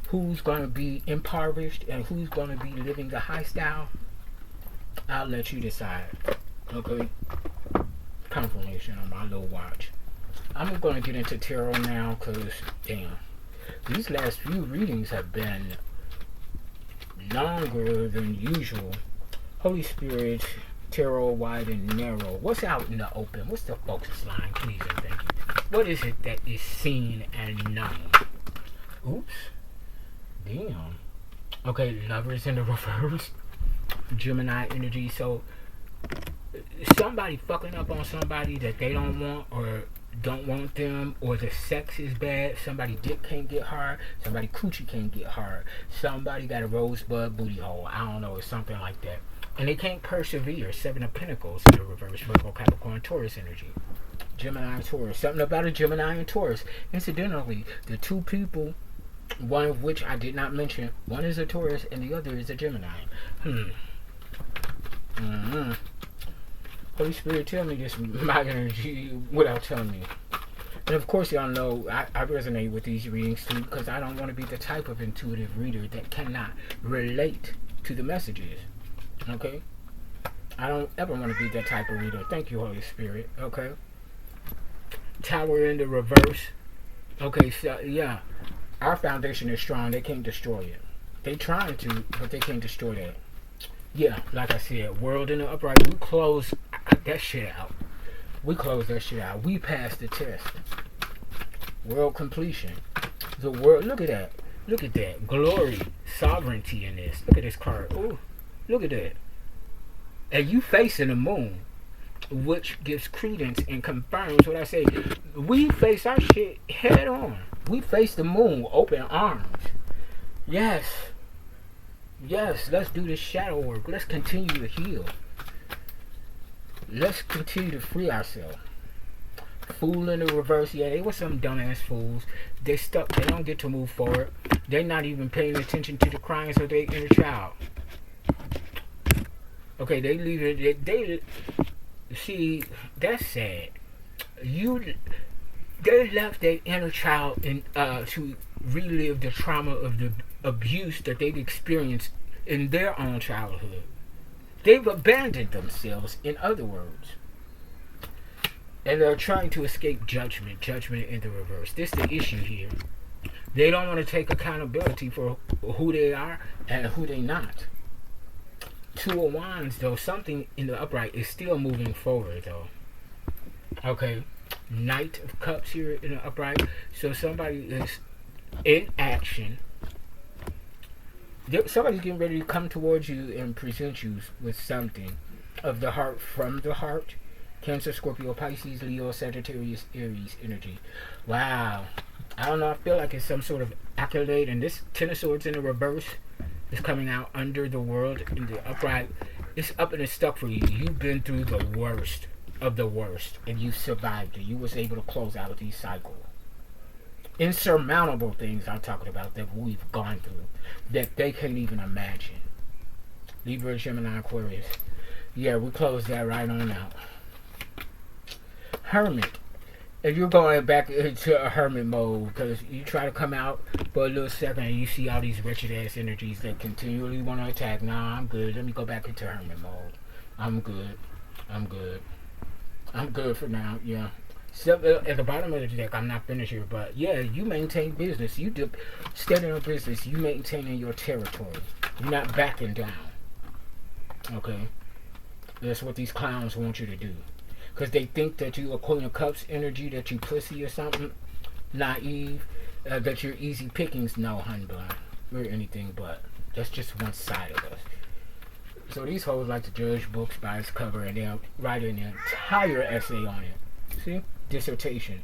who's going to be impoverished and who's going to be living the high style, I'll let you decide, okay? Confirmation on my little watch. I'm going to get into tarot now because, damn, these last few readings have been longer than usual. Holy Spirit, tarot wide and narrow. What's out in the open? What's the focus line? Please and thank you. What is it that is seen and known? Oops. Damn. Okay, Lovers in the reverse. Gemini energy. So somebody fucking up on somebody that they don't want or don't want them, or the sex is bad. Somebody dick can't get hard. Somebody coochie can't get hard. Somebody got a rosebud booty hole. I don't know. It's something like that. And they can't persevere. 7 of Pentacles in the reverse. Virgo, Capricorn, Taurus energy. Gemini and Taurus. Something about a Gemini and Taurus. Incidentally, the two people One of which I did not mention. One is a Taurus and the other is a Gemini. Holy Spirit, tell me this my energy without telling me. And of course, y'all know I resonate with these readings too, because I don't want to be the type of intuitive reader that cannot relate to the messages. Okay? I don't ever want to be that type of reader. Thank you, Holy Spirit. Okay? Tower in the reverse. Okay, so yeah. Our foundation is strong. They can't destroy it. They trying to, but they can't destroy that. Yeah, like I said, world in the upright. We close that shit out. We close that shit out. We passed the test. World completion. The world. Look at that. Look at that. Glory. Sovereignty in this. Look at this card. Ooh. Look at that. And you facing the moon, which gives credence and confirms what I say. We face our shit head on. We face the moon, open arms. Yes. Yes, let's do this shadow work. Let's continue to heal. Let's continue to free ourselves. Fool in the reverse. Yeah, they were some dumbass fools. They stuck. They don't get to move forward. They're not even paying attention to the cries of their inner child. Okay, they leave it. They see, that's sad. They left their inner child in to relive the trauma of the abuse that they've experienced in their own childhood. They've abandoned themselves, in other words. And they're trying to escape judgment. Judgment in the reverse. This is the issue here. They don't want to take accountability for who they are and who they're not. Two of Wands, though, something in the upright is still moving forward, though. Okay. Knight of Cups here in the upright. So somebody is in action. Somebody's getting ready to come towards you and present you with something of the heart, from the heart. Cancer, Scorpio, Pisces, Leo, Sagittarius, Aries energy. Wow. I don't know. I feel like it's some sort of accolade. And this Ten of Swords in the reverse is coming out under the world in the upright. It's up and it's stuck for you. You've been through the worst of the worst. And you survived it. You was able to close out of these cycles. Insurmountable things I'm talking about that we've gone through that they can't even imagine. Libra, Gemini, Aquarius. Yeah, we closed that right on out. Hermit. If you're going back into a hermit mode, because you try to come out for a little second and you see all these wretched ass energies that continually want to attack. Nah, I'm good. Let me go back into hermit mode. I'm good. I'm good. I'm good for now. Yeah. So, at the bottom of the deck, I'm not finished here, but yeah, you maintain business. You do steady on business. You maintaining your territory. You're not backing down. Okay? That's what these clowns want you to do. Because they think that you are Queen of Cups energy, that you pussy or something. Naive. That you're easy pickings. No, honey bun. We're anything but. That's just one side of us. So these hoes like to judge books by its cover and they'll write an entire essay on it. See? Dissertation.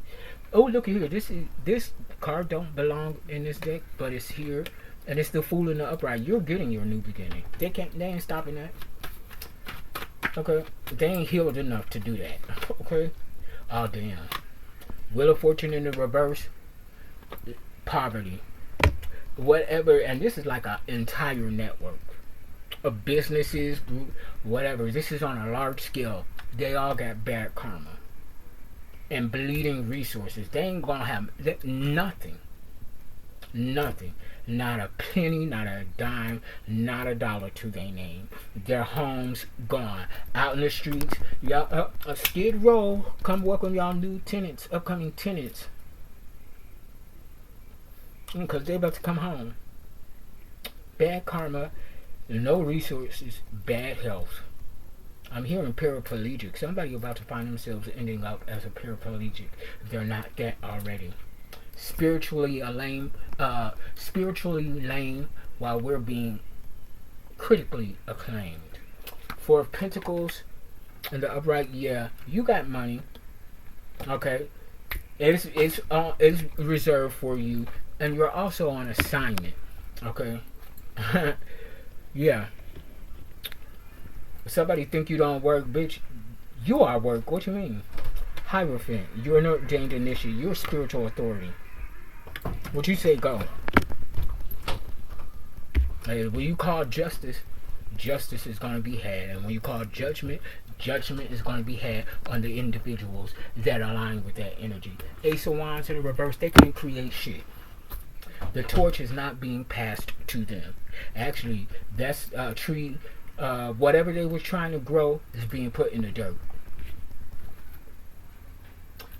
Oh, look here. This card don't belong in this deck, but it's here. And it's the Fool in the upright. You're getting your new beginning. They ain't stopping that. Okay, they ain't healed enough to do that. Okay, oh damn. Wheel of Fortune in the reverse. Poverty, whatever, and this is like an entire network of businesses, whatever. This is on a large scale. They all got bad karma and bleeding resources. They ain't gonna have nothing. Nothing. Not a penny, not a dime, not a dollar to their name. Their homes gone. Out in the streets, y'all, a Skid Row, come welcome y'all new tenants, upcoming tenants. Because they about to come home. Bad karma, no resources, bad health. I'm hearing paraplegic. Somebody about to find themselves ending up as a paraplegic if they're not that already. Spiritually lame while we're being critically acclaimed. Four of Pentacles in the upright. Yeah, you got money. Okay, it's reserved for you, and you're also on assignment. Okay, yeah. Somebody think you don't work, bitch. You are work. What you mean? Hierophant. You're an ordained initiate. You're a spiritual authority. What you say, go. When you call justice, justice is going to be had. And when you call judgment, judgment is going to be had on the individuals that align with that energy. Ace of Wands in the reverse, they can't create shit. The torch is not being passed to them. Actually, that's a tree, whatever they were trying to grow is being put in the dirt.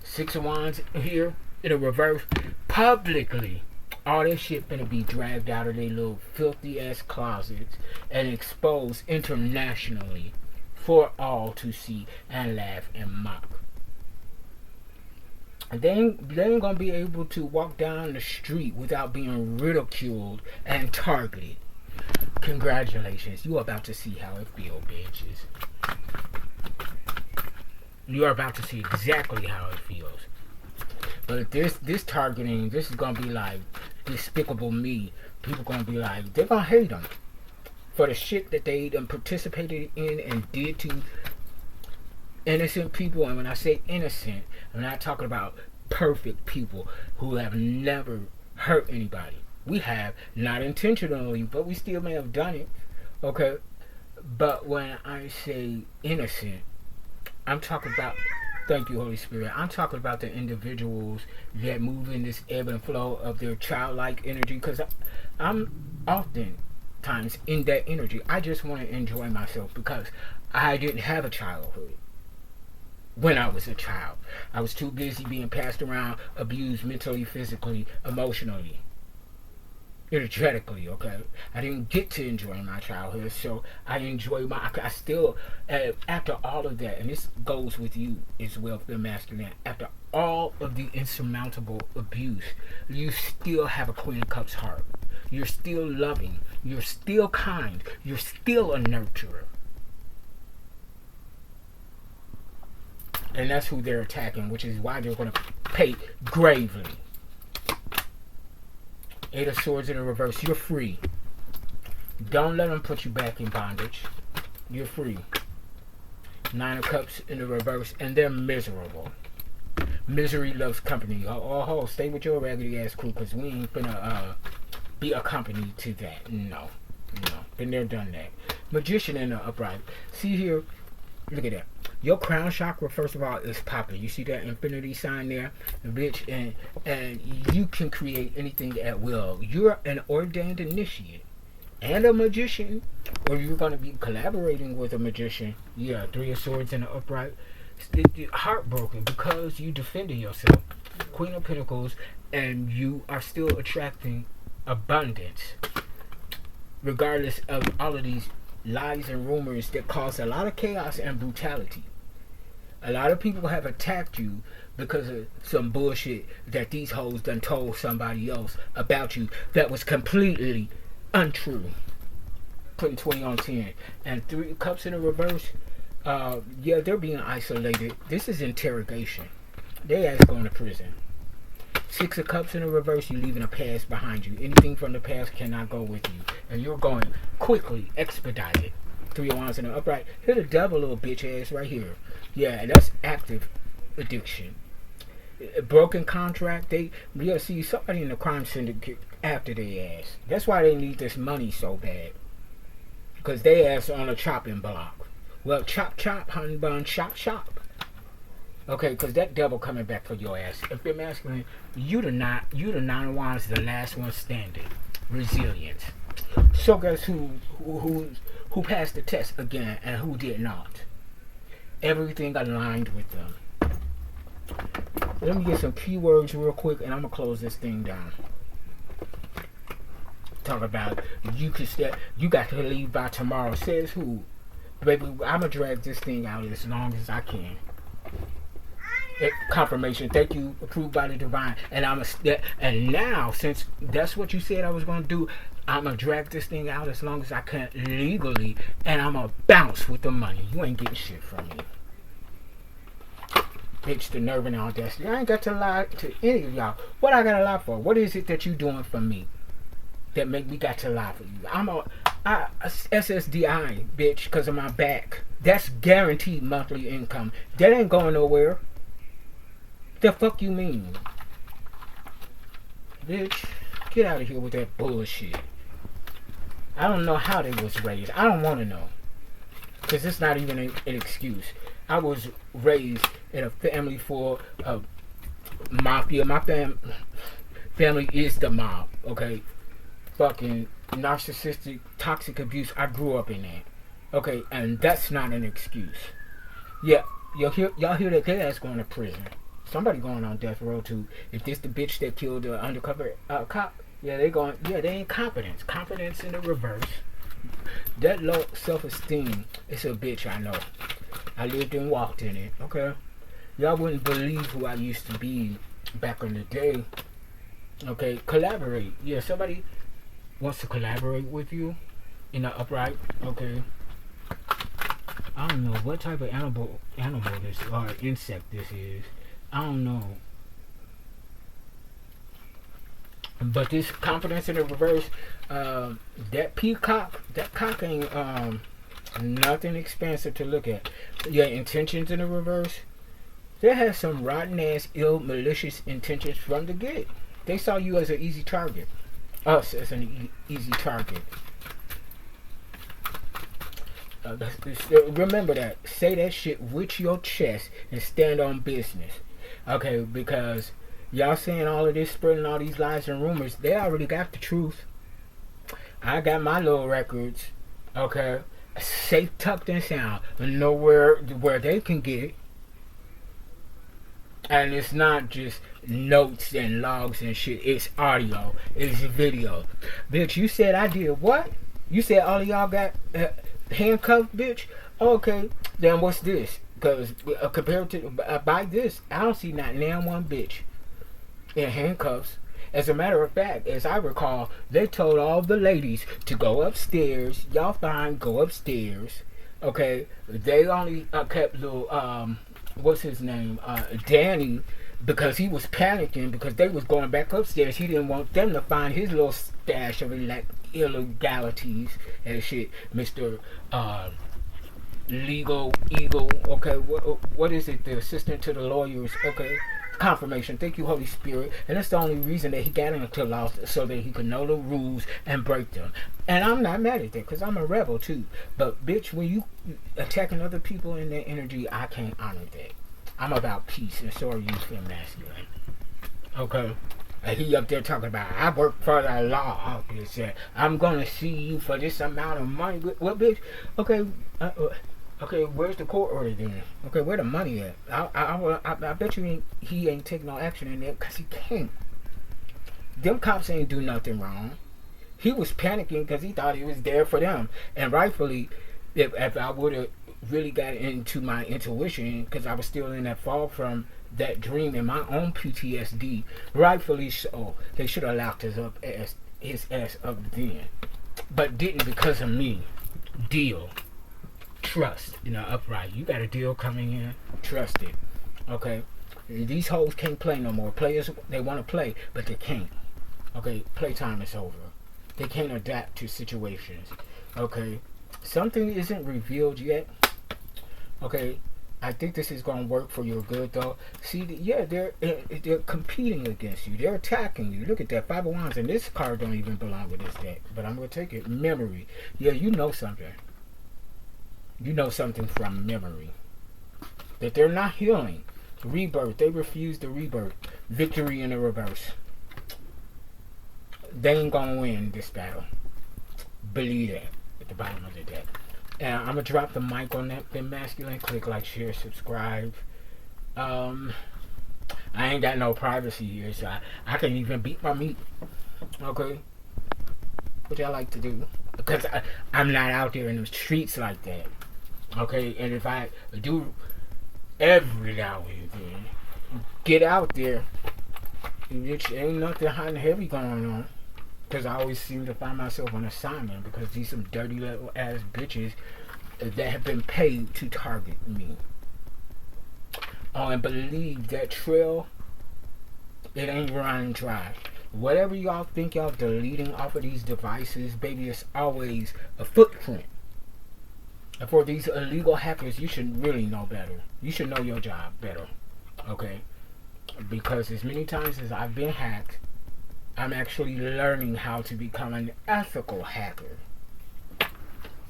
Six of Wands here in the reverse, publicly. All this shit gonna be dragged out of their little filthy ass closets and exposed internationally for all to see and laugh and mock. They ain't gonna be able to walk down the street without being ridiculed and targeted. Congratulations, you are about to see how it feels, bitches. You are about to see exactly how it feels. But this targeting, this is gonna be like Despicable Me. People gonna be like, they're gonna hate them for the shit that they participated in and did to innocent people. And when I say innocent, I'm not talking about perfect people who have never hurt anybody. We have, not intentionally, but we still may have done it. Okay, but when I say innocent, I'm talking about, thank you, Holy Spirit, I'm talking about the individuals that move in this ebb and flow of their childlike energy, because I'm oftentimes in that energy. I just want to enjoy myself because I didn't have a childhood. When I was a child, I was too busy being passed around, abused mentally, physically, emotionally, energetically. Okay, I didn't get to enjoy my childhood, so I still, after all of that, and this goes with you as well, the masculine. After all of the insurmountable abuse, you still have a Queen of Cups heart. You're still loving. You're still kind. You're still a nurturer. And that's who they're attacking, which is why they're going to pay gravely. Eight of Swords in the reverse. You're free. Don't let them put you back in bondage. You're free. Nine of Cups in the reverse. And they're miserable. Misery loves company. Oh, stay with your raggedy ass crew, because we ain't gonna be accompanied to that. No. Been there, done that. Magician in the upright. See here. Look at that. Your crown chakra, first of all, is popping. You see that infinity sign there, bitch, and you can create anything at will. You're an ordained initiate and a magician, or you're going to be collaborating with a magician. Yeah, Three of Swords in the upright. Heartbroken because you defended yourself. Queen of Pentacles, and you are still attracting abundance, regardless of all of these lies and rumors that cause a lot of chaos and brutality. A lot of people have attacked you because of some bullshit that these hoes done told somebody else about you that was completely untrue. Putting 20 on 10. And Three Cups in the reverse, yeah, they're being isolated. This is interrogation. They ass going to prison. Six of Cups in the reverse, you're leaving a past behind you. Anything from the past cannot go with you. And you're going quickly, expedited. Three of Wands in the upright. Hit a devil, little bitch ass right here. Yeah, that's active addiction. A broken contract. You'll see somebody in the crime syndicate after their ass. That's why they need this money so bad. Because they ass on a chopping block. Well, chop, chop, honey bun, chop, chop. Okay, because that devil coming back for your ass. If you're masculine, you the Nine of Wands, the last one standing. Resilience. So guess who passed the test again and who did not? Everything aligned with them. Let me get some keywords real quick, and I'm gonna close this thing down. Talk about you got to leave by tomorrow. Says who? Baby, I'm gonna drag this thing out as long as I can. Confirmation. Thank you. Approved by the divine. And now, since that's what you said I was gonna do, I'm gonna drag this thing out as long as I can legally, and I'm gonna bounce with the money. You ain't getting shit from me. Bitch, the nerve and audacity. I ain't got to lie to any of y'all. What I gotta lie for? What is it that you doing for me that make me got to lie for you? I'm a SSDI, bitch, because of my back. That's guaranteed monthly income. That ain't going nowhere. The fuck you mean? Bitch, get out of here with that bullshit. I don't know how they was raised. I don't want to know. Because it's not even an excuse. I was raised in a family full of mafia. My family is the mob, okay? Fucking narcissistic, toxic abuse. I grew up in that. Okay, and that's not an excuse. Yeah, y'all hear that their ass going to prison. Somebody going on death row too. If this the bitch that killed the undercover cop, yeah, they incompetence. Competence in the reverse. That low self-esteem is a bitch, I know. I lived and walked in it, okay? Y'all wouldn't believe who I used to be back in the day. Okay, collaborate. Yeah, somebody wants to collaborate with you in the upright, okay? I don't know what type of animal this or insect this is. I don't know. But this confidence in the reverse, that peacock, that cock ain't nothing expensive to look at. Your intentions in the reverse, they had some rotten ass, ill, malicious intentions from the get. They saw you as an easy target. Us as an easy target. Remember that. Say that shit with your chest and stand on business. Okay, because y'all saying all of this, spreading all these lies and rumors, they already got the truth. I got my little records, okay, safe, tucked and sound, and know where they can get it. And it's not just notes and logs and shit. It's audio. It's video. Bitch, you said I did what? You said all of y'all got handcuffed, bitch? Okay, then what's this? Because compared to by this, I don't see not damn one bitch in handcuffs. As a matter of fact, as I recall, they told all the ladies to go upstairs. Y'all fine, go upstairs. Okay, they only kept little what's his name, Danny, because he was panicking because they was going back upstairs. He didn't want them to find his little stash of illegalities and shit. Mr. Legal Eagle, okay, what is it? The assistant to the lawyers, okay. Confirmation. Thank you, Holy Spirit. And that's the only reason that he got into law, so that he could know the rules and break them. And I'm not mad at that, because I'm a rebel too. But bitch, when you attacking other people in their energy, I can't honor that. I'm about peace, and so are you, fem masculine. Okay? And he up there talking about, I work for the law. Bitch, I'm gonna see you for this amount of money. What, bitch? Okay, okay, where's the court order then? Okay, where the money at? I bet you he ain't taking no action in there because he can't. Them cops ain't do nothing wrong. He was panicking because he thought he was there for them. And rightfully, if I would have really got into my intuition, because I was still in that fall from that dream and my own PTSD, rightfully so, they should have locked his ass up then. But didn't because of me. Deal. Trust, upright. You got a deal coming in, trust it. Okay, these hoes can't play no more. Players, they want to play, but they can't. Okay, playtime is over. They can't adapt to situations. Okay, something isn't revealed yet. Okay, I think this is gonna work for your good though. See, yeah, they're competing against you. They're attacking you. Look at that, 5 of Wands, and this card don't even belong with this deck. But I'm gonna take it. Memory. Yeah, you know something. You know something from memory. That they're not healing. Rebirth. They refuse the rebirth. Victory in the reverse. They ain't gonna win this battle. Believe that. At the bottom of the deck. And I'm gonna drop the mic on that. Been masculine. Click like, share, subscribe. I ain't got no privacy here, so I can't even beat my meat. Okay? What y'all like to do? Because I'm not out there in the streets like that. Okay, and if I do every now and then get out there, it ain't nothing hot and heavy going on. Because I always seem to find myself on assignment because these some dirty little ass bitches that have been paid to target me. Oh, and believe that trail, it ain't running dry. Whatever y'all think y'all deleting off of these devices, baby, it's always a footprint. And for these illegal hackers, you should really know better. You should know your job better. Okay? Because as many times as I've been hacked, I'm actually learning how to become an ethical hacker.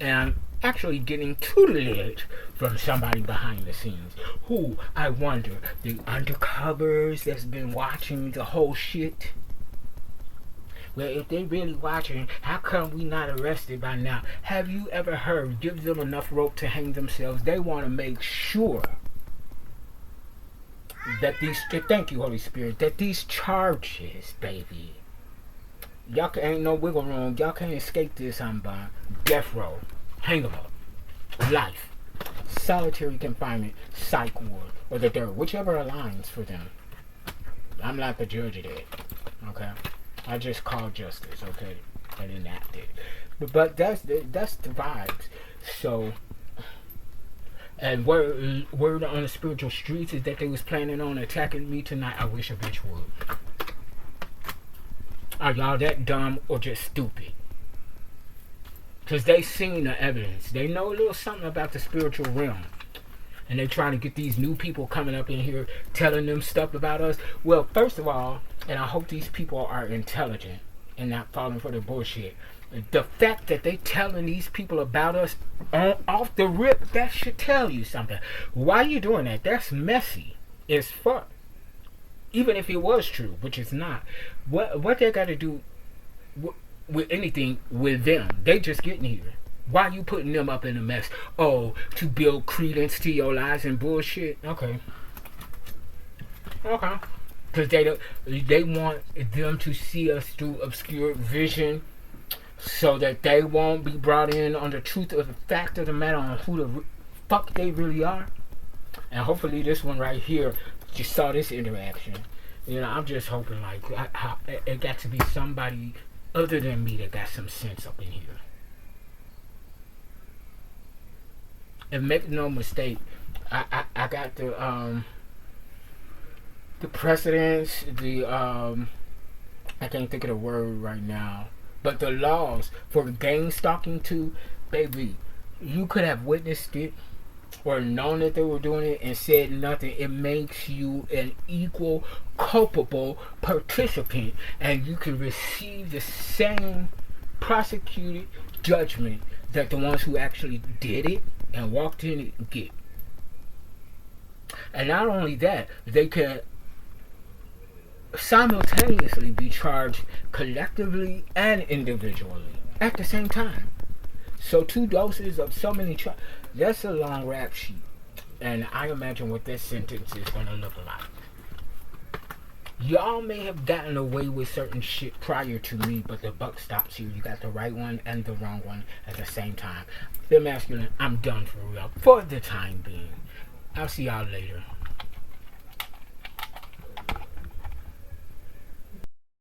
and actually getting tutelage from somebody behind the scenes. Who, I wonder, the undercovers that's been watching the whole shit? Well, if they really watching, how come we not arrested by now? Have you ever heard, give them enough rope to hang themselves? They want to make sure that these, thank you Holy Spirit, that these charges, baby, y'all ain't no wiggle room, y'all can't escape this. I'm by death row, hang 'em up, life, solitary confinement, psych ward, or the dirt, whichever aligns for them. I'm not the judge of that, okay? I just call justice, okay, and enact it. But that's the vibes. So, and word on the spiritual streets is that they was planning on attacking me tonight. I wish a bitch would. Are y'all that dumb or just stupid? Because they seen the evidence. They know a little something about the spiritual realm. And they trying to get these new people coming up in here telling them stuff about us. Well, first of all, and I hope these people are intelligent and not falling for the bullshit. The fact that they telling these people about us off the rip, that should tell you something. Why are you doing that? That's messy as fuck. Even if it was true, which it's not. What they got to do with anything with them? They just getting here. Why you putting them up in a mess? Oh, to build credence to your lies and bullshit? Okay. Because they want them to see us through obscure vision, so that they won't be brought in on the truth of the fact of the matter on who the fuck they really are. And hopefully this one right here just saw this interaction. You know, I'm just hoping like it got to be somebody other than me that got some sense up in here. And make no mistake, I got the precedents, I can't think of the word right now, but the laws for gang stalking too, baby, you could have witnessed it or known that they were doing it and said nothing. It makes you an equal culpable participant, and you can receive the same prosecuted judgment that the ones who actually did it and walked in it get. And not only that, they can simultaneously be charged collectively and individually at the same time. So 2 doses of so many that's a long rap sheet. And I imagine what this sentence is going to look like. Y'all may have gotten away with certain shit prior to me, but the buck stops here. You got the right one and the wrong one at the same time. The masculine, I'm done for real. For the time being. I'll see y'all later.